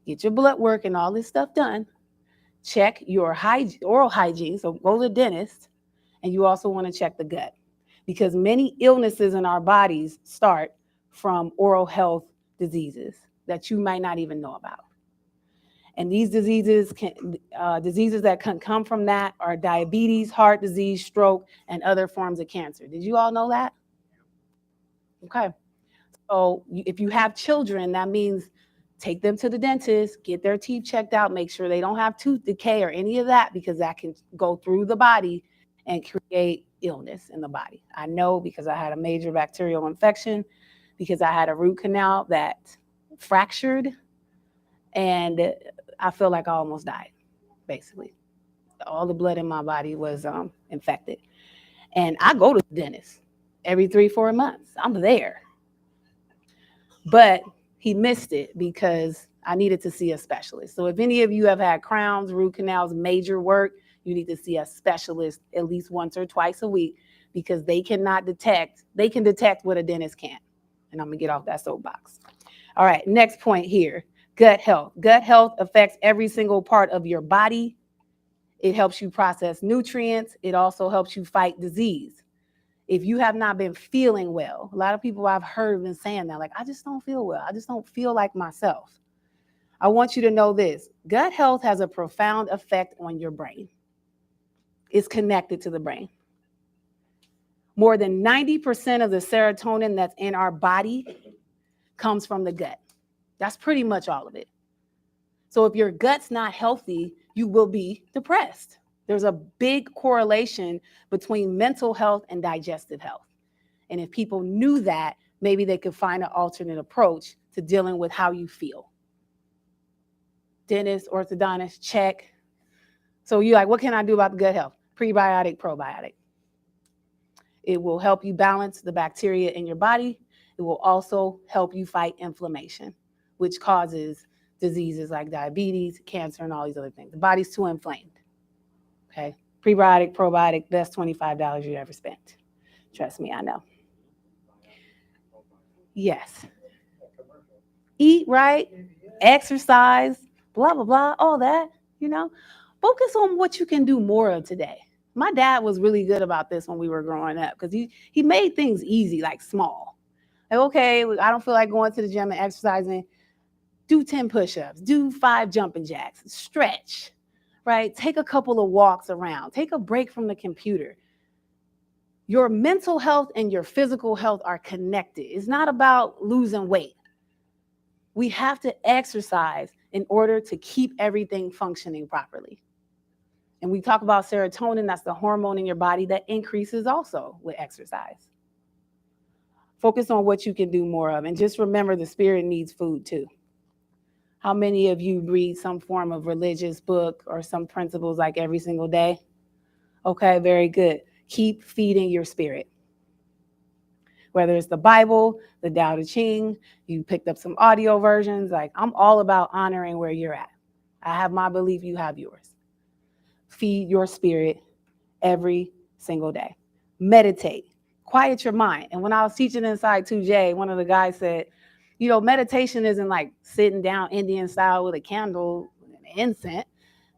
Get your blood work and all this stuff done. Check your oral hygiene, so go to the dentist. And you also want to check the gut, because many illnesses in our bodies start from oral health diseases that you might not even know about. And these diseases that can come from that are diabetes, heart disease, stroke, and other forms of cancer. Did you all know that? Okay. So if you have children, that means take them to the dentist, get their teeth checked out, make sure they don't have tooth decay or any of that, because that can go through the body and create illness in the body. I know because I had a major bacterial infection, because I had a root canal that fractured, and I feel like I almost died, basically. All the blood in my body was infected. And I go to the dentist every 3-4 months. I'm there. But he missed it because I needed to see a specialist. So if any of you have had crowns, root canals, major work, you need to see a specialist at least once or twice a week, because they can detect what a dentist can't. And I'm gonna get off that soapbox. All right, next point here, gut health. Gut health affects every single part of your body. It helps you process nutrients. It also helps you fight disease. If you have not been feeling well, a lot of people I've heard have been saying that, like, I just don't feel well. I just don't feel like myself. I want you to know this. Gut health has a profound effect on your brain. It's connected to the brain. More than 90% of the serotonin that's in our body comes from the gut. That's pretty much all of it. So if your gut's not healthy, you will be depressed. There's a big correlation between mental health and digestive health. And if people knew that, maybe they could find an alternate approach to dealing with how you feel. Dentist, orthodontist, check. So you're like, what can I do about the gut health? Prebiotic, probiotic. It will help you balance the bacteria in your body. It will also help you fight inflammation, which causes diseases like diabetes, cancer, and all these other things. The body's too inflamed. Okay, prebiotic, probiotic, best $25 you ever spent. Trust me, I know. Yes. Eat right, exercise, blah, blah, blah, all that, Focus on what you can do more of today. My dad was really good about this when we were growing up, because he made things easy, like small. Like, okay, I don't feel like going to the gym and exercising. Do 10 push-ups, do 5 jumping jacks, stretch. Right? Take a couple of walks around. Take a break from the computer. Your mental health and your physical health are connected. It's not about losing weight. We have to exercise in order to keep everything functioning properly. And we talk about serotonin, that's the hormone in your body that increases also with exercise. Focus on what you can do more of. And just remember, the spirit needs food too. How many of you read some form of religious book or some principles like every single day? Okay, very good. Keep feeding your spirit. Whether it's the Bible, the Tao Te Ching, you picked up some audio versions. Like, I'm all about honoring where you're at. I have my belief, you have yours. Feed your spirit every single day. Meditate. Quiet your mind. And when I was teaching inside 2J, one of the guys said, meditation isn't like sitting down Indian style with a candle and incense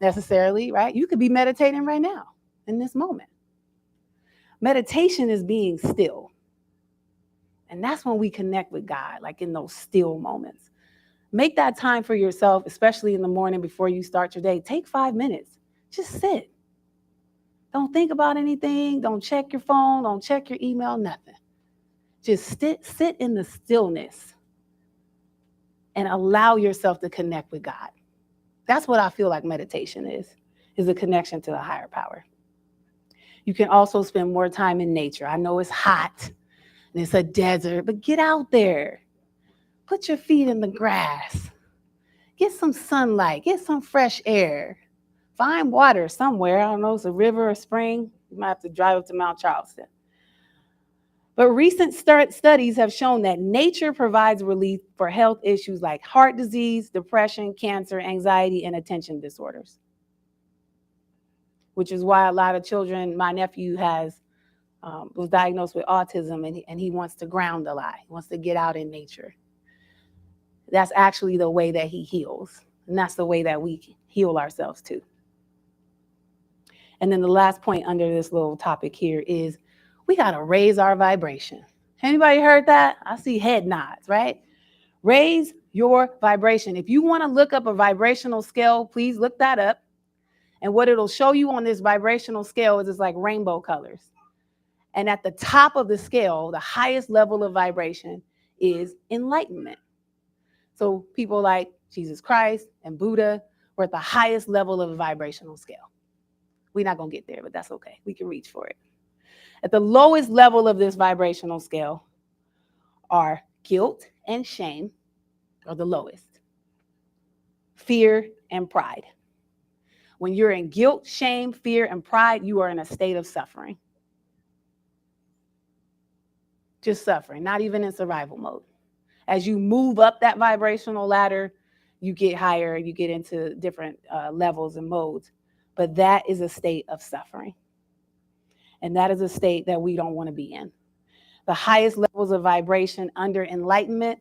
necessarily, right? You could be meditating right now in this moment. Meditation is being still. And that's when we connect with God, like in those still moments. Make that time for yourself, especially in the morning before you start your day. Take 5 minutes. Just sit. Don't think about anything. Don't check your phone. Don't check your email, nothing. Just sit in the stillness and allow yourself to connect with God. That's what I feel like meditation is a connection to the higher power. You can also spend more time in nature. I know it's hot and it's a desert, but get out there. Put your feet in the grass. Get some sunlight. Get some fresh air. Find water somewhere. I don't know, it's a river or spring. You might have to drive up to Mount Charleston. But recent studies have shown that nature provides relief for health issues like heart disease, depression, cancer, anxiety, and attention disorders. Which is why a lot of children, my nephew was diagnosed with autism, and he wants to ground a lot. He wants to get out in nature. That's actually the way that he heals. And that's the way that we heal ourselves too. And then the last point under this little topic here is we got to raise our vibration. Anybody heard that? I see head nods, right? Raise Your vibration. If you want to look up a vibrational scale, please look that up. And what it'll show you on this vibrational scale is it's like rainbow colors. And at the top of the scale, the highest level of vibration is enlightenment. So people like Jesus Christ and Buddha were at the highest level of a vibrational scale. We're not going to get there, but that's okay. We can reach for it. At the lowest level of this vibrational scale are guilt and shame, are the lowest. Fear and pride. When you're in guilt, shame, fear, and pride, you are in a state of suffering. Just suffering, not even in survival mode. As you move up that vibrational ladder, you get higher, you get into different levels and modes. But that is a state of suffering. And that is a state that we don't want to be in. The highest levels of vibration under enlightenment,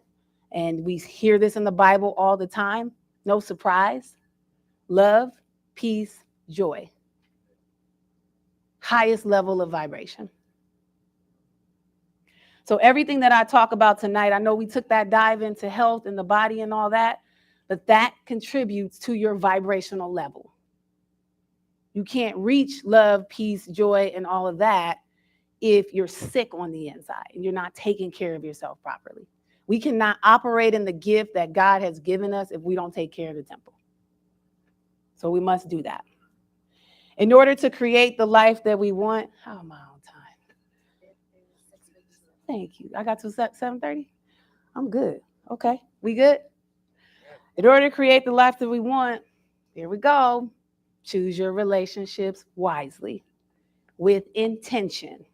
and we hear this in the Bible all the time, no surprise, love, peace, joy. Highest level of vibration. So everything that I talk about tonight, I know we took that dive into health and the body and all that, but that contributes to your vibrational level. You can't reach love, peace, joy, and all of that if you're sick on the inside and you're not taking care of yourself properly. We cannot operate in the gift that God has given us if we don't take care of the temple. So we must do that. In order to create the life that we want, how am I on time? Thank you. I got to 7:30? I'm good. Okay, we good? In order to create the life that we want, here we go. Choose your relationships wisely, with intention.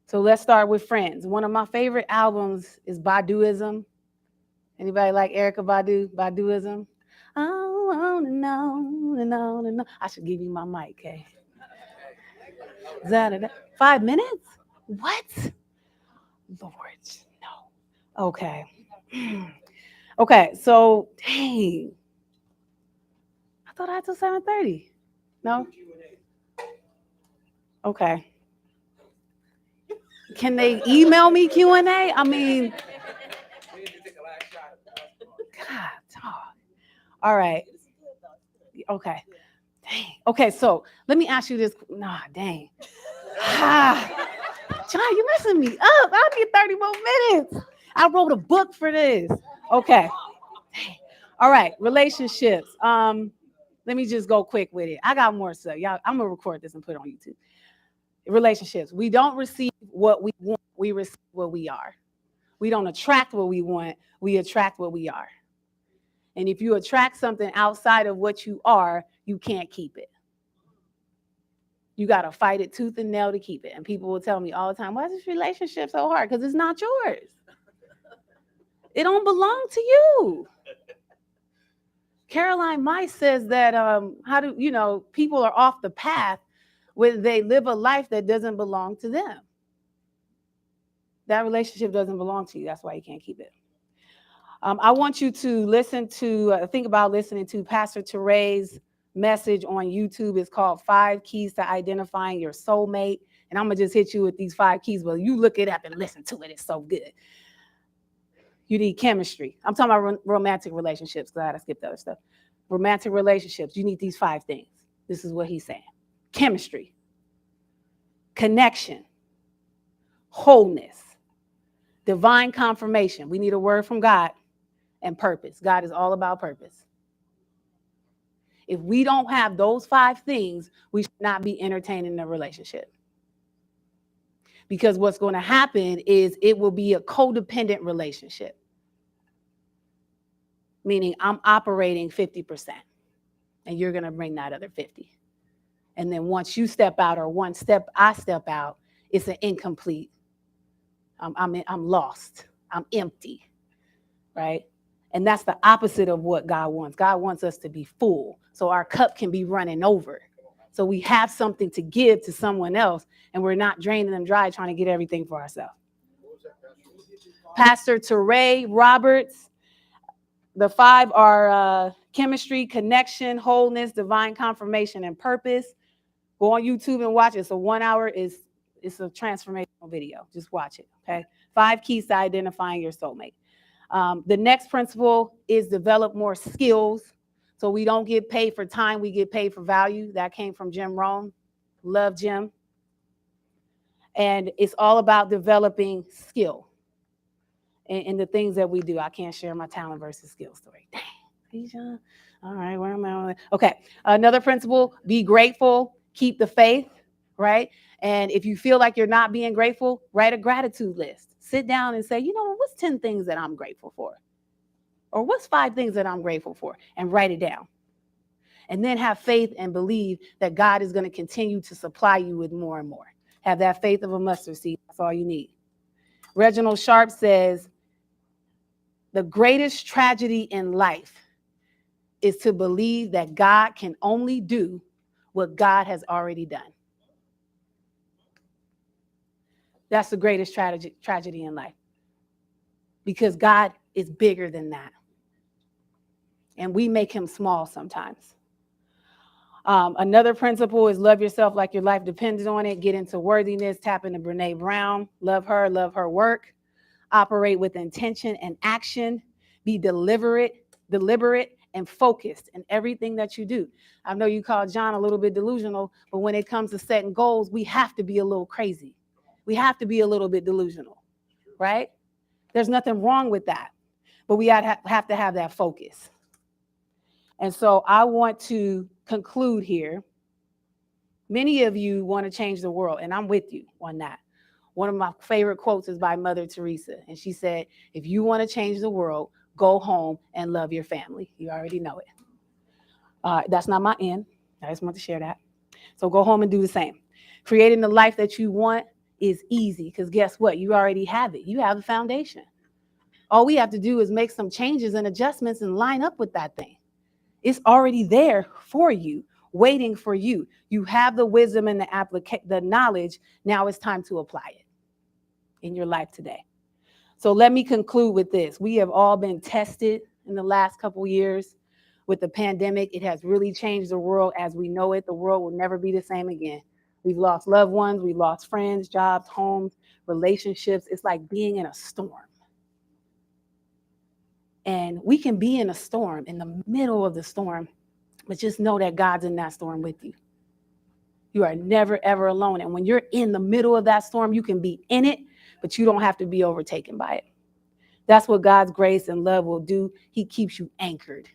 So let's start with friends. One of my favorite albums is Baduizm. Anybody like Erykah Badu? Baduizm? I want to know. I should give you my mic, okay? 5 minutes? What? Lord, no. Okay. Okay, so, dang. I thought I had till 7:30. No? Okay. Can they email me Q&A? I mean, God, dog. All right. Okay. Dang. Okay, so let me ask you this. Nah, dang. John, you're messing me up. I need 30 more minutes. I wrote a book for this. Okay. Dang. All right, relationships. Let me just go quick with it. I got more stuff. Y'all, I'm gonna record this and put it on YouTube. Relationships. We don't receive what we want, we receive what we are. We don't attract what we want, we attract what we are. And if you attract something outside of what you are, you can't keep it. You got to fight it tooth and nail to keep it. And people will tell me all the time, why is this relationship so hard? Because it's not yours. It don't belong to you. Caroline Mice says that people are off the path when they live a life that doesn't belong to them. That relationship doesn't belong to you. That's why you can't keep it. I want you to think about listening to Pastor Teray's message on YouTube. It's called 5 Keys to Identifying Your Soulmate. And I'm going to just hit you with these 5 keys, but you look it up and listen to it. It's so good. You need chemistry. I'm talking about romantic relationships, because I had to skip the other stuff. Romantic relationships, you need these 5 things. This is what he's saying. Chemistry, connection, wholeness, divine confirmation. We need a word from God, and purpose. God is all about purpose. If we don't have those 5 things, we should not be entertaining a relationship. Because what's going to happen is it will be a codependent relationship. Meaning I'm operating 50% and you're going to bring that other 50. And then once you step out, or I step out, it's an incomplete. I'm lost. I'm empty, right? And that's the opposite of what God wants. God wants us to be full, so our cup can be running over. So we have something to give to someone else, and we're not draining them dry trying to get everything for ourselves. Pastor Teray Roberts. The 5 are chemistry, connection, wholeness, divine confirmation, and purpose. Go on YouTube and watch it. So 1 hour it's a transformational video. Just watch it, okay? 5 keys to identifying your soulmate. The next principle is develop more skills. So we don't get paid for time, we get paid for value. That came from Jim Rohn. Love Jim. And it's all about developing skill in the things that we do. I can't share my talent versus skill story. Dang, all right, where am I? Okay, another principle, be grateful, keep the faith, right? And if you feel like you're not being grateful, write a gratitude list. Sit down and say, you know, what's 10 things that I'm grateful for? Or what's 5 things that I'm grateful for? And write it down. And then have faith and believe that God is going to continue to supply you with more and more. Have that faith of a mustard seed. That's all you need. Reginald Sharp says, the greatest tragedy in life is to believe that God can only do what God has already done. That's the greatest tragedy in life, because God is bigger than that. And we make him small sometimes. Another principle is love yourself like your life depends on it. Get into worthiness, tap into Brene Brown, love her work, operate with intention and action, be deliberate and focused in everything that you do. I know you call Jon a little bit delusional, but when it comes to setting goals, we have to be a little crazy. We have to be a little bit delusional, right? There's nothing wrong with that, but we have to have that focus. And so I want to conclude here. Many of you want to change the world, and I'm with you on that. One of my favorite quotes is by Mother Teresa, and she said, if you want to change the world, go home and love your family. You already know it. That's not my end. I just want to share that. So go home and do the same. Creating the life that you want is easy, because guess what? You already have it. You have the foundation. All we have to do is make some changes and adjustments and line up with that thing. It's already there for you, waiting for you. You have the wisdom and the knowledge. Now it's time to apply it in your life today. So let me conclude with this. We have all been tested in the last couple years with the pandemic. It has really changed the world as we know it. The world will never be the same again. We've lost loved ones. We've lost friends, jobs, homes, relationships. It's like being in a storm. And we can be in a storm, in the middle of the storm, but just know that God's in that storm with you. You are never, ever alone. And when you're in the middle of that storm, you can be in it, but you don't have to be overtaken by it. That's what God's grace and love will do. He keeps you anchored.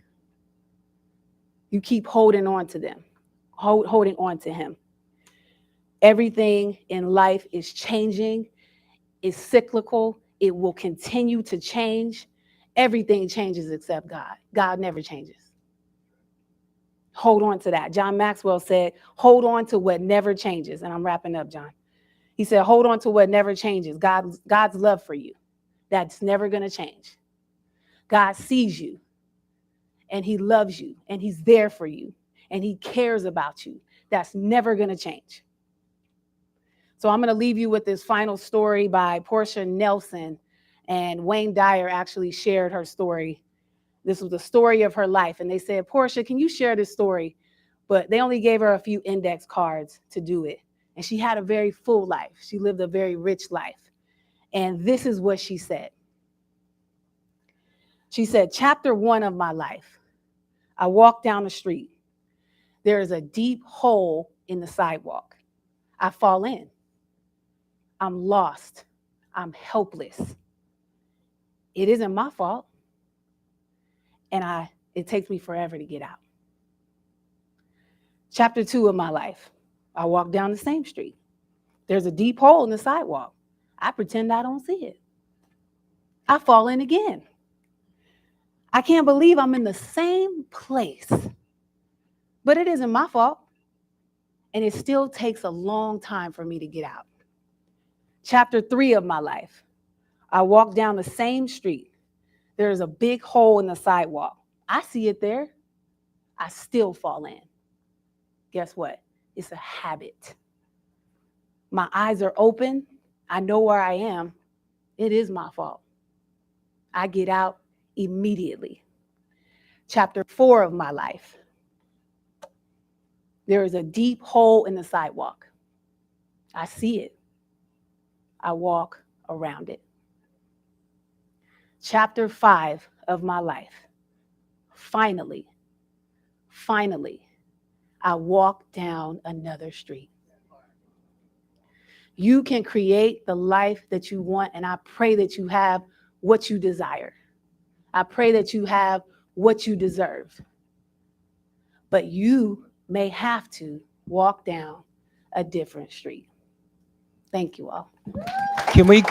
You keep holding on to them, holding on to him. Everything in life is changing, is cyclical. It will continue to change. Everything changes except God. God never changes. Hold on to that. John Maxwell said, hold on to what never changes. And I'm wrapping up, John. He said, hold on to what never changes. God's love for you. That's never going to change. God sees you, and he loves you, and he's there for you, and he cares about you. That's never going to change. So I'm going to leave you with this final story by Portia Nelson. And Wayne Dyer actually shared her story. This was the story of her life. And they said, Portia, can you share this story? But they only gave her a few index cards to do it. And she had a very full life. She lived a very rich life. And this is what she said. She said, chapter 1 of my life. I walk down the street. There is a deep hole in the sidewalk. I fall in. I'm lost. I'm helpless. It isn't my fault. And it takes me forever to get out. Chapter 2 of my life. I walk down the same street. There's a deep hole in the sidewalk. I pretend I don't see it. I fall in again. I can't believe I'm in the same place. But it isn't my fault. And it still takes a long time for me to get out. Chapter 3 of my life. I walk down the same street. There's a big hole in the sidewalk. I see it there. I still fall in. Guess what? It's a habit. My eyes are open. I know where I am. It is my fault. I get out immediately. Chapter 4 of my life. There is a deep hole in the sidewalk. I see it. I walk around it. chapter 5 of my life, finally, I walked down another street. You can create the life that you want, and I pray that you have what you desire. I pray that you have what you deserve. But you may have to walk down a different street. Thank you all. Can we?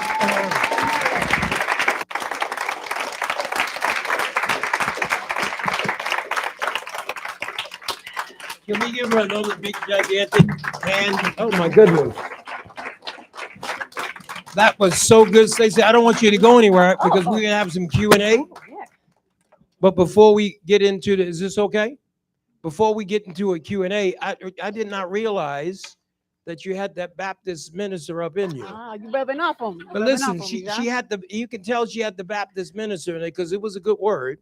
Can we give her another big gigantic hand? Oh my goodness. That was so good, Stacy. I don't want you to go anywhere because we're gonna have some Q&A. But before we get into the, is this okay? Before we get into a Q&A, I did not realize that you had that Baptist minister up in you. You rubbing off on me. But listen, she had the, you can tell she had the Baptist minister in it because it was a good word.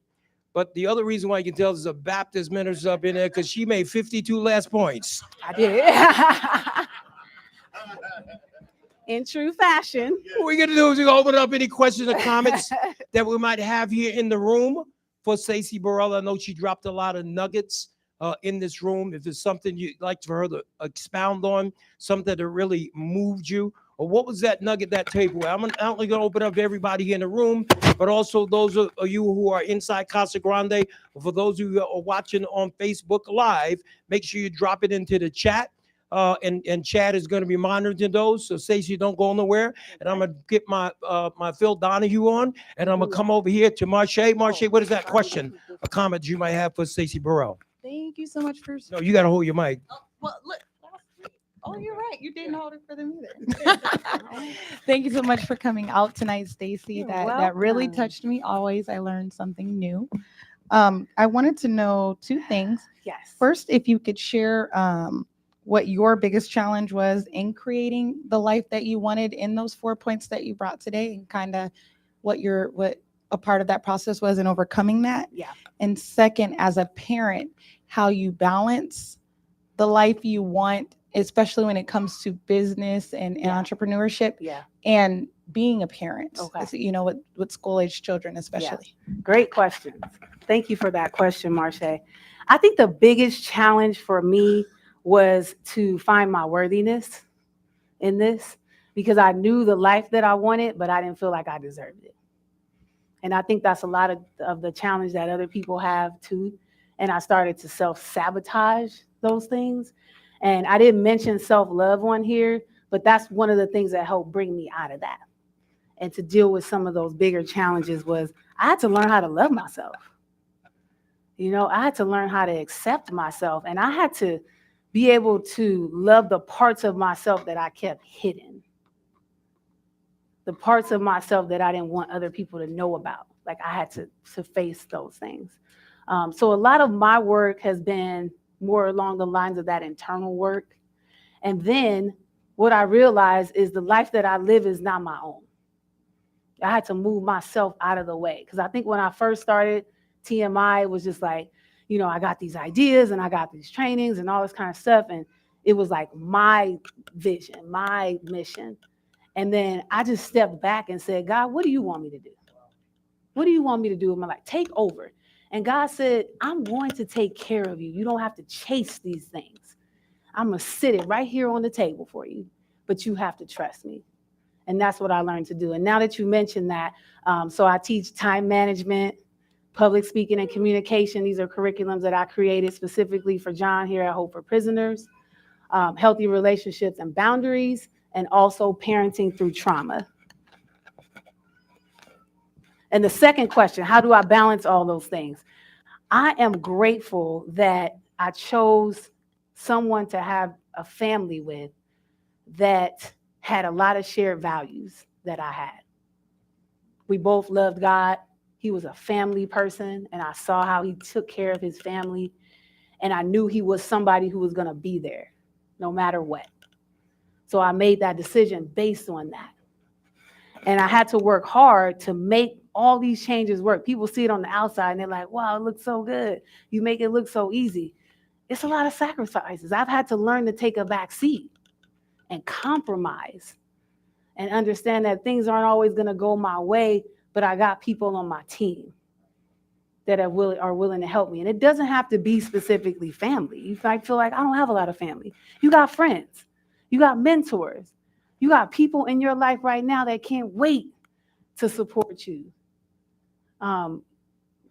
But the other reason why you can tell there's a Baptist minister up in there because she made 52 last points. I did. In true fashion. What we're gonna do is we're gonna open up any questions or comments that we might have here in the room for Stacy Burrell. I know she dropped a lot of nuggets in this room. If there's something you'd like for her to expound on, something that really moved you, or what was that nugget, that takeaway? I'm not only gonna open up to everybody here in the room, but also those of you who are inside Casa Grande. For those of you who are watching on Facebook Live, make sure you drop it into the chat. And Chad is going to be monitoring those. So Stacy, don't go nowhere. And I'm going to get my my Phil Donahue on, and I'm going to come over here to Marche. Marche, what is that question or comment you might have for Stacy Burrell? Thank you so much for. No, you got to hold your mic. Well, look. Oh, you're right. You didn't hold it for them either. Thank you so much for coming out tonight, Stacy. That really touched me. Always, I learned something new. I wanted to know two things. Yes. First, if you could share what your biggest challenge was in creating the life that you wanted in those 4 points that you brought today, and kind of what a part of that process was in overcoming that. Yeah. And second, as a parent, how you balance the life you want, especially when it comes to business and entrepreneurship. Yeah. And being a parent. Okay. You know, with school-age children, especially. Yeah. Great questions. Thank you for that question, Marche. I think the biggest challenge for me was to find my worthiness in this, because I knew the life that I wanted, but I didn't feel like I deserved it. And I think that's a lot of the challenge that other people have too. And I started to self-sabotage those things. And I didn't mention self-love on here, but that's one of the things that helped bring me out of that. And to deal with some of those bigger challenges was I had to learn how to love myself. You know, I had to learn how to accept myself, and I had to be able to love the parts of myself that I kept hidden. The parts of myself that I didn't want other people to know about. Like I had to face those things. So a lot of my work has been more along the lines of that internal work. And then what I realized is the life that I live is not my own. I had to move myself out of the way. Because I think when I first started TMI, it was just like, you know, I got these ideas and I got these trainings and all this kind of stuff. And it was like my vision, my mission. And then I just stepped back and said, God, what do you want me to do? What do you want me to do with my life? Take over. And God said, I'm going to take care of you. You don't have to chase these things. I'm going to sit it right here on the table for you, but you have to trust me. And that's what I learned to do. And now that you mentioned that, so I teach time management, public speaking, and communication. These are curriculums that I created specifically for Jon here at Hope for Prisoners, healthy relationships and boundaries, and also parenting through trauma. And the second question, how do I balance all those things? I am grateful that I chose someone to have a family with that had a lot of shared values that I had. We both loved God. He was a family person, and I saw how he took care of his family. And I knew he was somebody who was going to be there no matter what. So I made that decision based on that. And I had to work hard to make all these changes work. People see it on the outside and they're like, wow, it looks so good. You make it look so easy. It's a lot of sacrifices. I've had to learn to take a back seat and compromise and understand that things aren't always going to go my way, but I got people on my team that are willing to help me. And it doesn't have to be specifically family. You might feel like, I don't have a lot of family. You got friends, you got mentors, you got people in your life right now that can't wait to support you.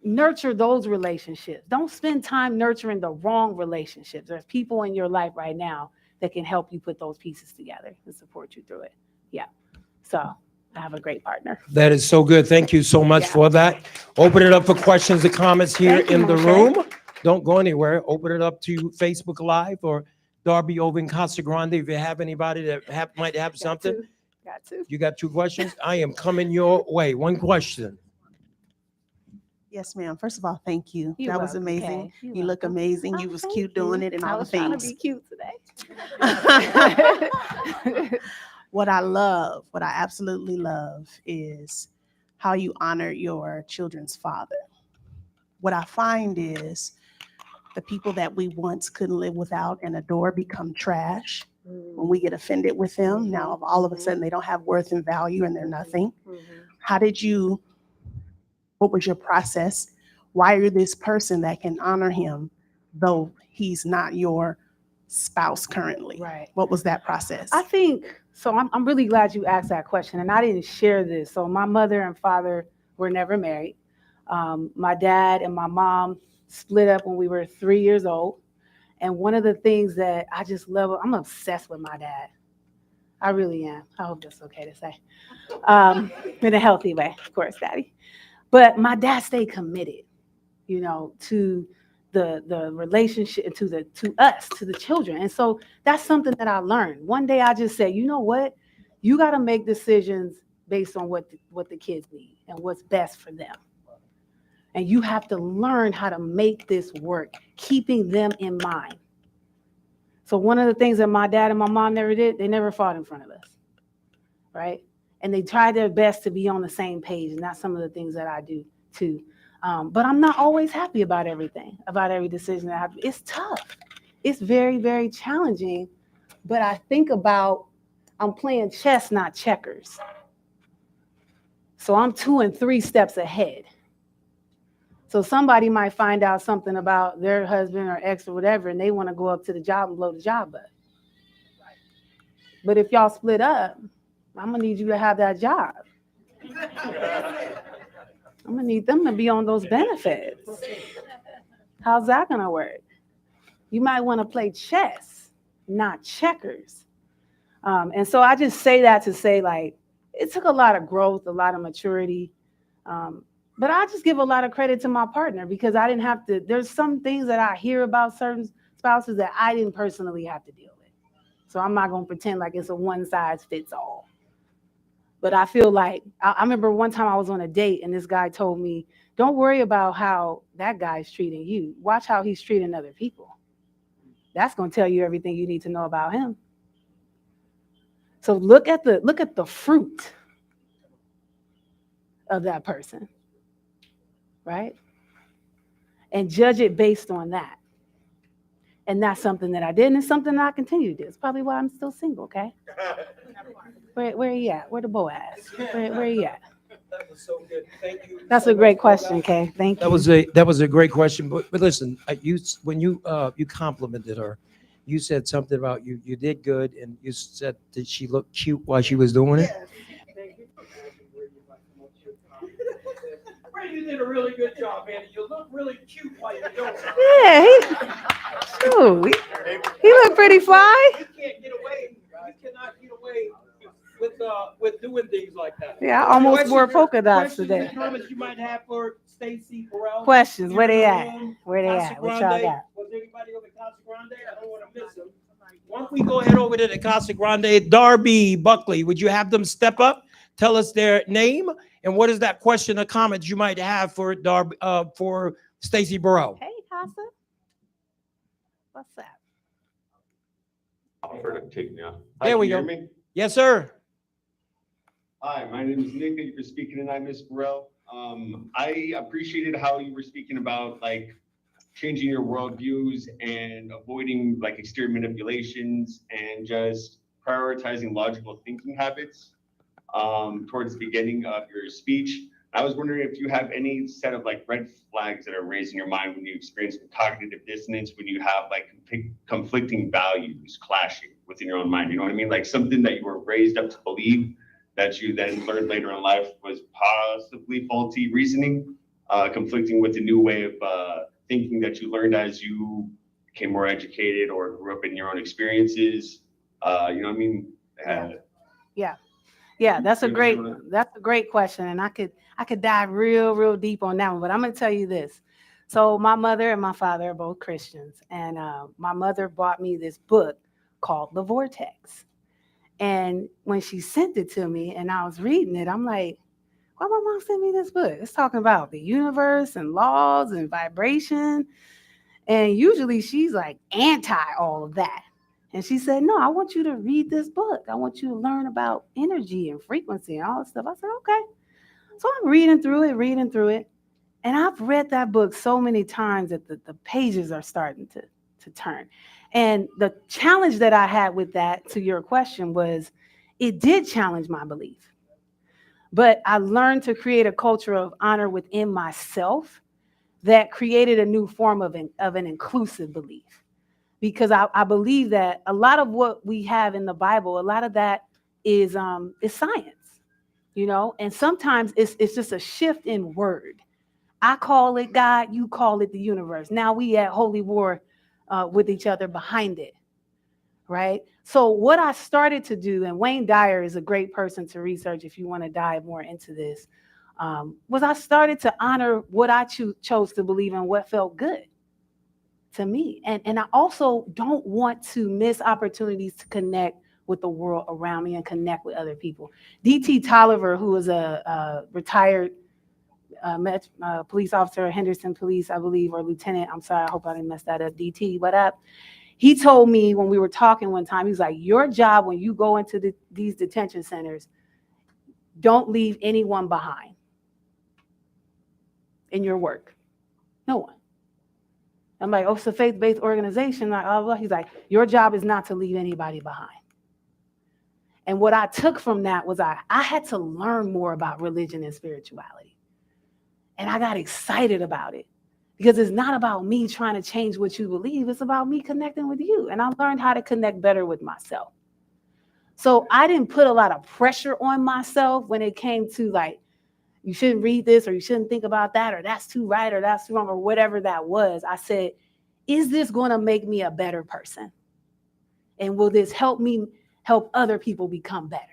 Nurture those relationships. Don't spend time nurturing the wrong relationships. There's people in your life right now that can help you put those pieces together and support you through it. Yeah. So I have a great partner. That is so good. Thank you so much for that. Open it up for questions and comments here in the room. Don't go anywhere. Open it up to Facebook Live or Darby over in Casa Grande. If you have anybody that might have something. Got to. You got 2 questions? I am coming your way. 1 question. Yes, ma'am. First of all, thank you. You're That was welcome, amazing. Kay. You're You look welcome. amazing. Oh, You was thank cute you. doing it and I all the was trying to things. be cute today. What I love, what I absolutely love is how you honor your children's father. What I find is the people that we once couldn't live without and adore become trash when we get offended with them. Now, all of a sudden, they don't have worth and value and they're nothing. What was your process? Why are you this person that can honor him though he's not your spouse currently? Right. What was that process? I think, so I'm really glad you asked that question, and I didn't share this. So my mother and father were never married. My dad and my mom split up when we were 3 years old. And one of the things that I just love, I'm obsessed with my dad. I really am. I hope that's okay to say. In a healthy way, of course, Daddy. But my dad stayed committed, you know, to the relationship, to us, to the children. And so that's something that I learned. One day I just said, you know what? You got to make decisions based on what the kids need and what's best for them. And you have to learn how to make this work, keeping them in mind. So one of the things that my dad and my mom never did, they never fought in front of us, right? And they tried their best to be on the same page, and that's some of the things that I do too. But I'm not always happy about everything, about every decision that I have. It's tough. It's very, very challenging. But I think about, I'm playing chess, not checkers. So I'm 2 and 3 steps ahead. So somebody might find out something about their husband or ex or whatever, and they want to go up to the job and blow the job up. But if y'all split up, I'm going to need you to have that job. I'm going to need them to be on those benefits. How's that going to work? You might want to play chess, not checkers. And so I just say that to say, like, it took a lot of growth, a lot of maturity. But I just give a lot of credit to my partner because I didn't have to. There's some things that I hear about certain spouses that I didn't personally have to deal with. So I'm not going to pretend like it's a one size fits all. But I feel like, I remember one time I was on a date and this guy told me, don't worry about how that guy's treating you. Watch how he's treating other people. That's going to tell you everything you need to know about him. So look at the fruit of that person, right? And judge it based on that. And that's something that I did, and it's something that I continue to do. It's probably why I'm still single, okay? Where you at? Where the Boaz? Where you at? That was so good. Thank you. That's a great question, Kay. Thank you. That was a great question. But listen, when you complimented her, you said something about you did good, and you said that she looked cute while she was doing it. You did a really good job, Andy. You look really cute while you're doing it. Yeah, he looked pretty fly. You can't get away. You cannot get away with doing things like that. Yeah, I almost wore polka dots today. Comments you might have for Stacy, Burrell. Questions? Where they at? Where they at? What y'all got? Was anybody over at Casa Grande? I don't want to miss them. Why don't we go ahead over to the Casa Grande? Darby, Buckley, would you have them step up? Tell us their name and what is that question or comment you might have for Darby, for Stacy Burrell? Hey, Casa. What's that? Offer to take me off. There we go. Me? Yes, sir. Hi, my name is Nick. Thank you for speaking tonight, Miss Burrell. I appreciated how you were speaking about like changing your worldviews and avoiding like exterior manipulations and just prioritizing logical thinking habits towards the beginning of your speech. I was wondering if you have any set of like red flags that are raised in your mind when you experience cognitive dissonance, when you have like conflicting values clashing within your own mind. You know what I mean? Like something that you were raised up to believe that you then learned later in life was possibly faulty reasoning, conflicting with the new way of thinking that you learned as you became more educated or grew up in your own experiences. You know what I mean? Yeah, that's a great question, and I could dive real deep on that one. But I'm gonna tell you this. So my mother and my father are both Christians, and my mother bought me this book called The Vortex. And when she sent it to me, and I was reading it, I'm like, why my mom sent me this book? It's talking about the universe and laws and vibration. And usually she's like anti all of that. And she said, no, I want you to read this book. I want you to learn about energy and frequency and all that stuff. I said, okay. So I'm reading through it. And I've read that book so many times that the pages are starting to turn. And the challenge that I had with that, to your question, was it did challenge my belief. But I learned to create a culture of honor within myself that created a new form of an inclusive belief. Because I believe that a lot of what we have in the Bible, a lot of that is science, you know, and sometimes it's just a shift in word. I call it God, you call it the universe. Now we at holy war with each other behind it, right? So what I started to do, and Wayne Dyer is a great person to research if you want to dive more into this, was I started to honor what I chose to believe in, what felt good to me. And I also don't want to miss opportunities to connect with the world around me and connect with other people. D.T. Tolliver, who was a retired police officer, Henderson Police, I believe, or lieutenant. I'm sorry, I hope I didn't mess that up. DT, what up? He told me when we were talking one time, he was like, your job when you go into these detention centers, don't leave anyone behind in your work. No one. I'm like, oh, it's a faith-based organization. Like, oh, well. He's like, your job is not to leave anybody behind. And what I took from that was I had to learn more about religion and spirituality. And I got excited about it because it's not about me trying to change what you believe. It's about me connecting with you. And I learned how to connect better with myself. So I didn't put a lot of pressure on myself when it came to like, you shouldn't read this, or you shouldn't think about that, or that's too right, or that's too wrong, or whatever that was. I said, is this going to make me a better person? And will this help me help other people become better?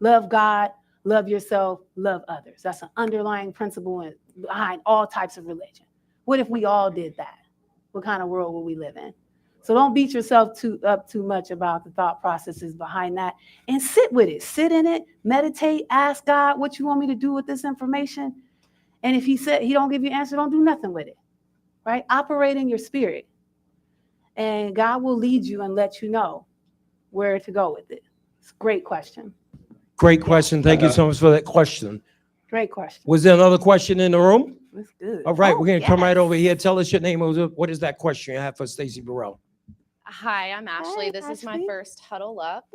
Love God, love yourself, love others. That's an underlying principle behind all types of religion. What if we all did that? What kind of world would we live in? So don't beat yourself up too much about the thought processes behind that, and sit with it. Sit in it, meditate, ask God what you want me to do with this information. And if he said he don't give you an answer, don't do nothing with it, right? Operate in your spirit, and God will lead you and let you know where to go with it. It's a great question. Great question. Thank you so much for that question. Great question. Was there another question in the room? That's good. All right, we're going to come right over here. Tell us your name. What is that question you have for Stacy Burrell? Hi, I'm Ashley. Hey, This is my Ashley. first Huddle Up.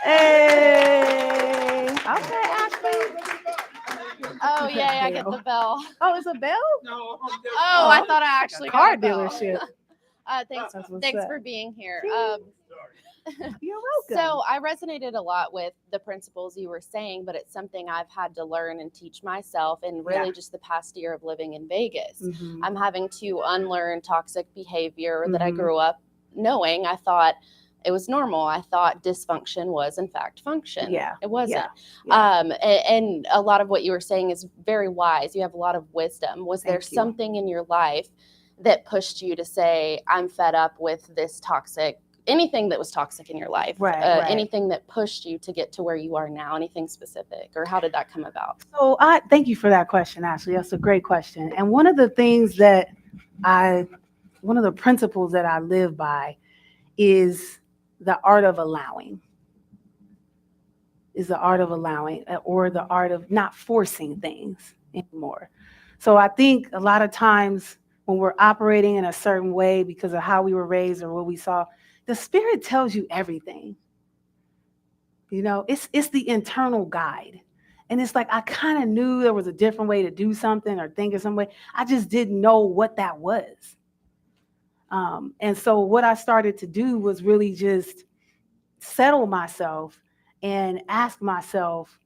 Hey. Okay, Ashley. Oh, yay, I get the bell. Oh, it's a bell? Oh, I thought I actually car got a bell. dealership. Thanks That's what's thanks up. for being here. You're welcome. So I resonated a lot with the principles you were saying, but it's something I've had to learn and teach myself in really just the past year of living in Vegas. Mhm. I'm having to unlearn toxic behavior that I Mhm. grew up knowing. I thought it was normal. I thought dysfunction was in fact function. Yeah. It wasn't. Yeah. And a lot of what you were saying is very wise. You have a lot of wisdom. Was there Thank you. something in your life that pushed you to say, I'm fed up with this toxic, anything that was toxic in your life, Right. anything that pushed you to get to where you are now, anything specific, or how did that come about? So I thank you for that question, Ashley. That's a great question. And one of the things that one of the principles that I live by is the art of allowing. Is the art of allowing, or the art of not forcing things anymore. So I think a lot of times when we're operating in a certain way because of how we were raised or what we saw, the spirit tells you everything. You know, it's the internal guide. And it's like I kind of knew there was a different way to do something or think of some way. I just didn't know what that was. And so what I started to do was really just settle myself and ask myself,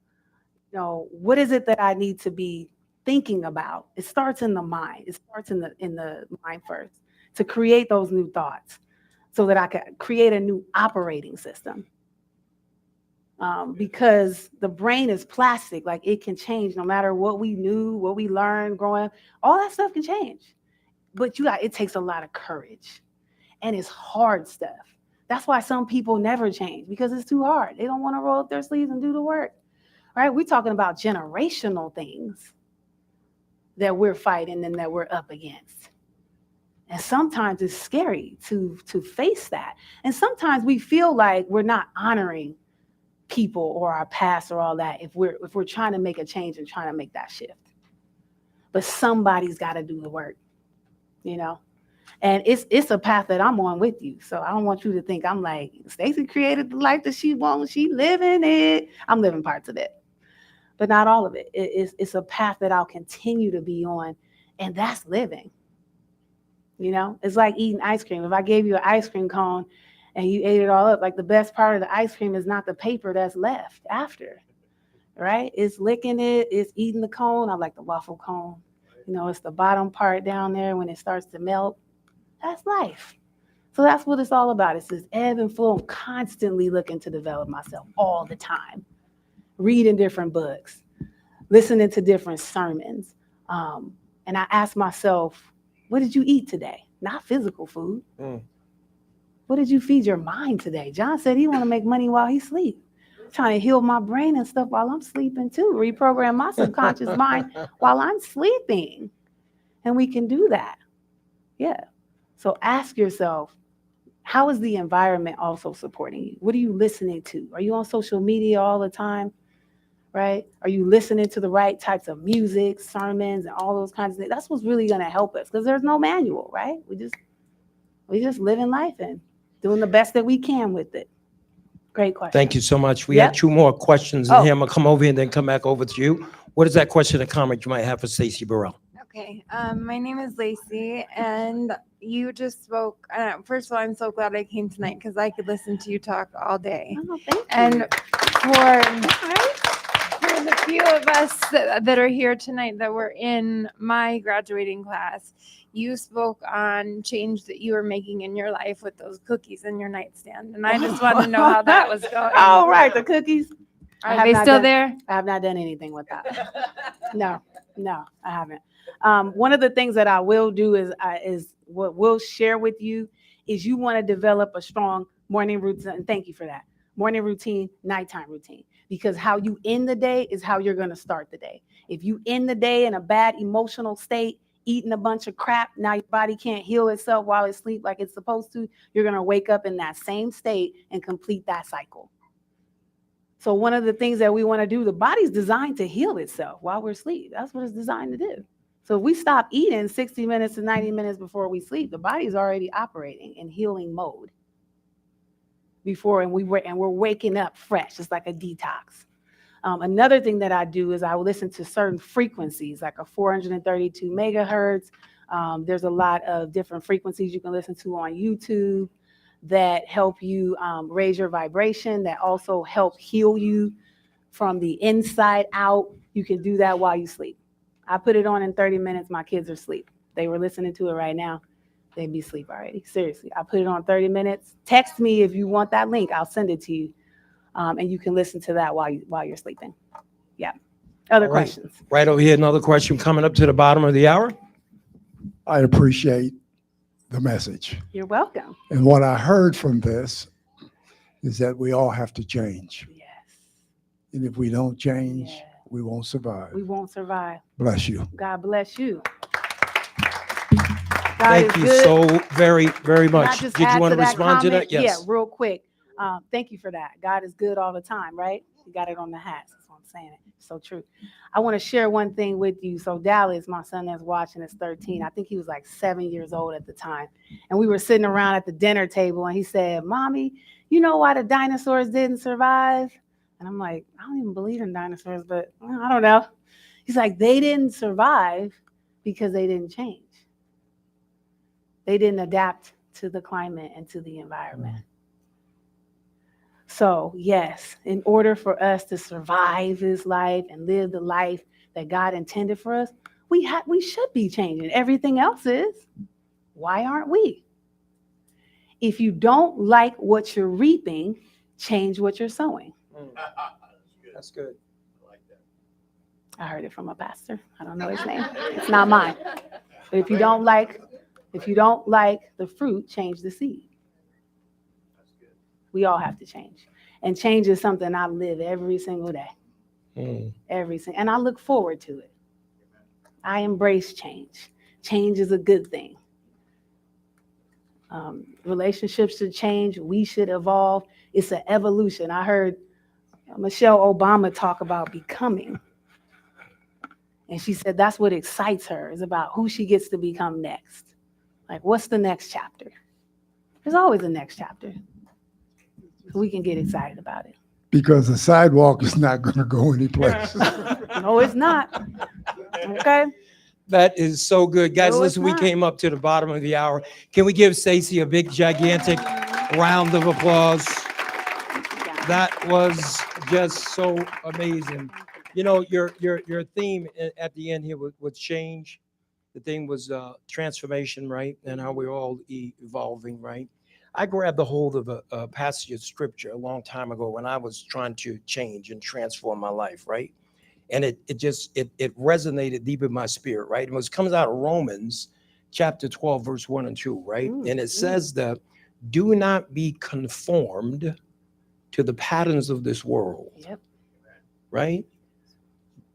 what is it that I need to be thinking about? It starts in the mind. It starts in the mind first, to create those new thoughts so that I can create a new operating system. Because the brain is plastic, like it can change no matter what we knew, what we learned growing up, all that stuff can change. But it takes a lot of courage, and it's hard stuff. That's why some people never change, because it's too hard. They don't want to roll up their sleeves and do the work, right? We're talking about generational things that we're fighting and that we're up against. And sometimes it's scary to face that. And sometimes we feel like we're not honoring people or our past or all that if we're trying to make a change and trying to make that shift. But somebody's got to do the work, and it's a path that I'm on with you. So I don't want you to think I'm like, Stacy created the life that she wants, she living it. I'm living parts of it, but not all of it. It's a path that I'll continue to be on, and that's living. It's like eating ice cream. If I gave you an ice cream cone and you ate it all up, like the best part of the ice cream is not the paper that's left after, right? It's licking it, it's eating the cone. I like the waffle cone. It's the bottom part down there when it starts to melt. That's life. So that's what it's all about. It's this ebb and flow. I'm constantly looking to develop myself all the time, reading different books, listening to different sermons. And I ask myself, what did you eat today? Not physical food. What did you feed your mind today? John said he want to make money while he sleeps. Trying to heal my brain and stuff while I'm sleeping too. Reprogram my subconscious mind while I'm sleeping. And we can do that. Yeah. So ask yourself, how is the environment also supporting you? What are you listening to? Are you on social media all the time? Right? Are you listening to the right types of music, sermons, and all those kinds of things? That's what's really going to help us, because there's no manual, right? We just living life and doing the best that we can with it. Great question. Thank you so much. We had 2 more questions in here. I'm going to come over here and then come back over to you. What is that question or comment you might have for Stacy Burrell? Okay. My name is Lacey, and you just spoke. First of all, I'm so glad I came tonight because I could listen to you talk all day. Oh, thank you. And for the few of us that are here tonight that were in my graduating class, you spoke on change that you were making in your life with those cookies in your nightstand. And I just want to know how that was going. Oh, right. The cookies. Are they still there? I have not done anything with that. No, I haven't. One of the things that I will do is what we'll share with you is you want to develop a strong morning routine. And thank you for that. Morning routine, nighttime routine. Because how you end the day is how you're going to start the day. If you end the day in a bad emotional state, eating a bunch of crap, now your body can't heal itself while it's asleep like it's supposed to, you're going to wake up in that same state and complete that cycle. So one of the things that we want to do, the body's designed to heal itself while we're asleep. That's what it's designed to do. So if we stop eating 60 minutes to 90 minutes before we sleep, the body's already operating in healing mode and we're waking up fresh. It's like a detox. Another thing that I do is I will listen to certain frequencies, like a 432 megahertz. There's a lot of different frequencies you can listen to on YouTube that help you raise your vibration, that also help heal you from the inside out. You can do that while you sleep. I put it on in 30 minutes. My kids are asleep. They were listening to it right now. They'd be asleep already. Seriously, I put it on 30 minutes. Text me if you want that link. I'll send it to you. And you can listen to that while you're sleeping. Yeah. Other questions? Right over here, another question coming up to the bottom of the hour. I appreciate the message. You're welcome. And what I heard from this is that we all have to change. Yes. And if we don't change, we won't survive. We won't survive. Bless you. God bless you. Thank you so very, very much. Did you want to respond to that? Yes. Yeah, real quick. Thank you for that. God is good all the time, right? You got it on the hats. That's what I'm saying. It's so true. I want to share one thing with you. So Dallas, my son that's watching, is 13. I think he was like 7 years old at the time. And we were sitting around at the dinner table and he said, "Mommy, you know why the dinosaurs didn't survive?" And I'm like, I don't even believe in dinosaurs, but I don't know. He's like, they didn't survive because they didn't change. They didn't adapt to the climate and to the environment. So yes, in order for us to survive this life and live the life that God intended for us, we should be changing. Everything else is. Why aren't we? If you don't like what you're reaping, change what you're sowing. That's good. I heard it from a pastor. I don't know his name. It's not mine. But if you don't like the fruit, change the seed. We all have to change. And change is something I live every single day. And I look forward to it. I embrace change. Change is a good thing. Relationships should change. We should evolve. It's an evolution. I heard Michelle Obama talk about becoming. And she said that's what excites her, is about who she gets to become next. Like, what's the next chapter? There's always a next chapter. So we can get excited about it. Because the sidewalk is not going to go anyplace. No, it's not. Okay. That is so good. Guys, No, listen, it's we not. came up to the bottom of the hour. Can we give Stacy a big, gigantic round of applause? That was just so amazing. You know, your theme at the end here was change. The thing was transformation, right? And how we're all evolving, right? I grabbed a hold of a passage of scripture a long time ago when I was trying to change and transform my life, right? And it resonated deep in my spirit, right? It comes out of Romans chapter 12, verse 1 and 2, right? And it says that do not be conformed to the patterns of this world. Yep. Right?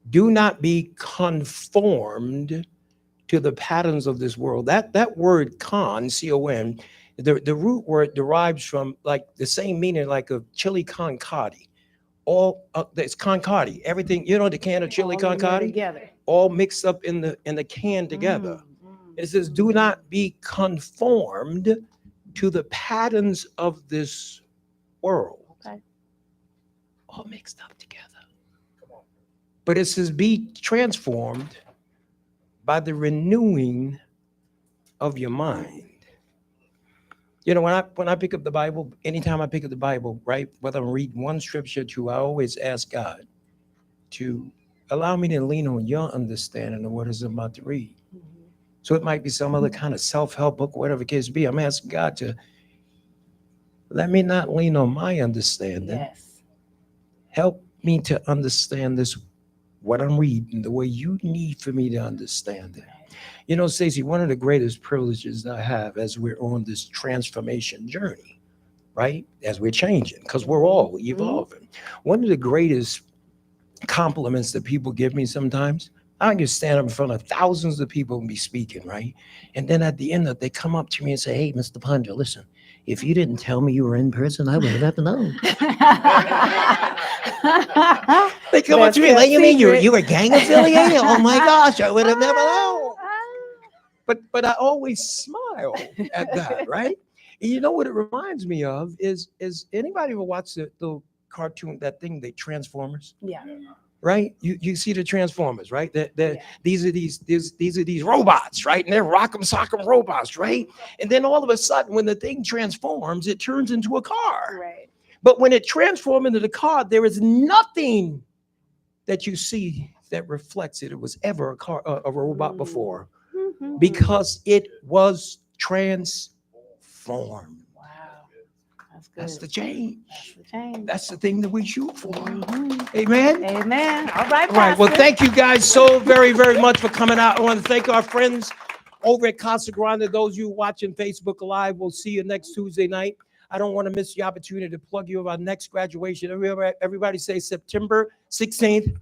Do not be conformed to the patterns of this world. That word C-O-N, the root word derives from like the same meaning like of chili con carne. All it's con carne. Everything, you know, the can of chili con carne, Together. all mixed up in the can together. It says, do not be conformed to the patterns of this world. Okay. All mixed up together. But it says, be transformed by the renewing of your mind. You know, when I pick up the Bible, anytime I pick up the Bible, right, whether I'm reading one scripture or two, I always ask God to allow me to lean on your understanding of what is about to read. So it might be some other kind of self-help book, whatever the case be. I'm asking God to let me not lean on my understanding. Yes. Help me to understand this, what I'm reading, the way you need for me to understand it. You know, Stacy, one of the greatest privileges I have as we're on this transformation journey, right? As we're changing, because we're all evolving. One of the greatest compliments that people give me sometimes, I can stand up in front of thousands of people and be speaking, right? And then at the end of it, they come up to me and say, hey, Mr. Ponder, listen, if you didn't tell me you were in prison, I wouldn't have known. They come up to me, like, you mean you were gang affiliated? Oh my gosh, I would have never known. But I always smile at that, right? And you know what it reminds me of is anybody ever watch the cartoon, that thing, the Transformers? Yeah. Right? You see the Transformers, right? These are these robots, right? And they're rock'em sock'em robots, right? And then all of a sudden, when the thing transforms, it turns into a car. Right. But when it transforms into the car, there is nothing that you see that reflects it. It was ever a robot before, because it was transformed. That's the change. That's the thing that we shoot for. Amen. Amen. All right. All right. Well, Pastor. thank you guys so very, very much for coming out. I want to thank our friends over at Casa Grande. Those of you watching Facebook Live, we'll see you next Tuesday night. I don't want to miss the opportunity to plug you of our next graduation. Everybody say September 16th.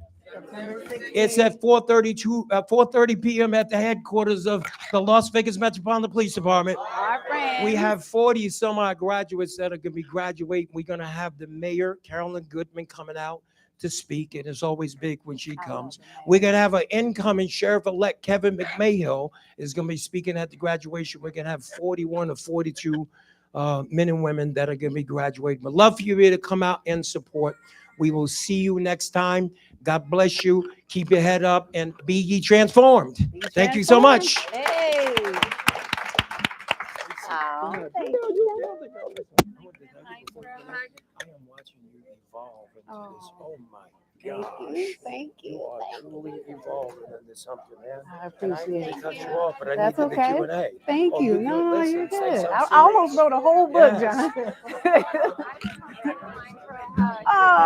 It's at 4:30 p.m. at the headquarters of the Las Vegas Metropolitan Police Department. We have 40 some odd graduates that are going to be graduating. We're going to have the mayor, Carolyn Goodman, coming out to speak, and it's always big when she comes. We're going to have an incoming sheriff-elect, Kevin McMahill, is going to be speaking at the graduation. We're going to have 41 or 42 men and women that are going to be graduating. But love for you to come out and support. We will see you next time. God bless you. Keep your head up and be ye transformed. Thank you so much. Hey. I am watching you evolve into this. Oh my gosh. Thank you. You are truly evolving into something, man. I And I appreciate didn't it. cut you off, but I That's need the okay. Q&A. Thank Oh, you. good. No, Listen, you're say good. something I almost serious. wrote a whole book, Yes. John. Oh.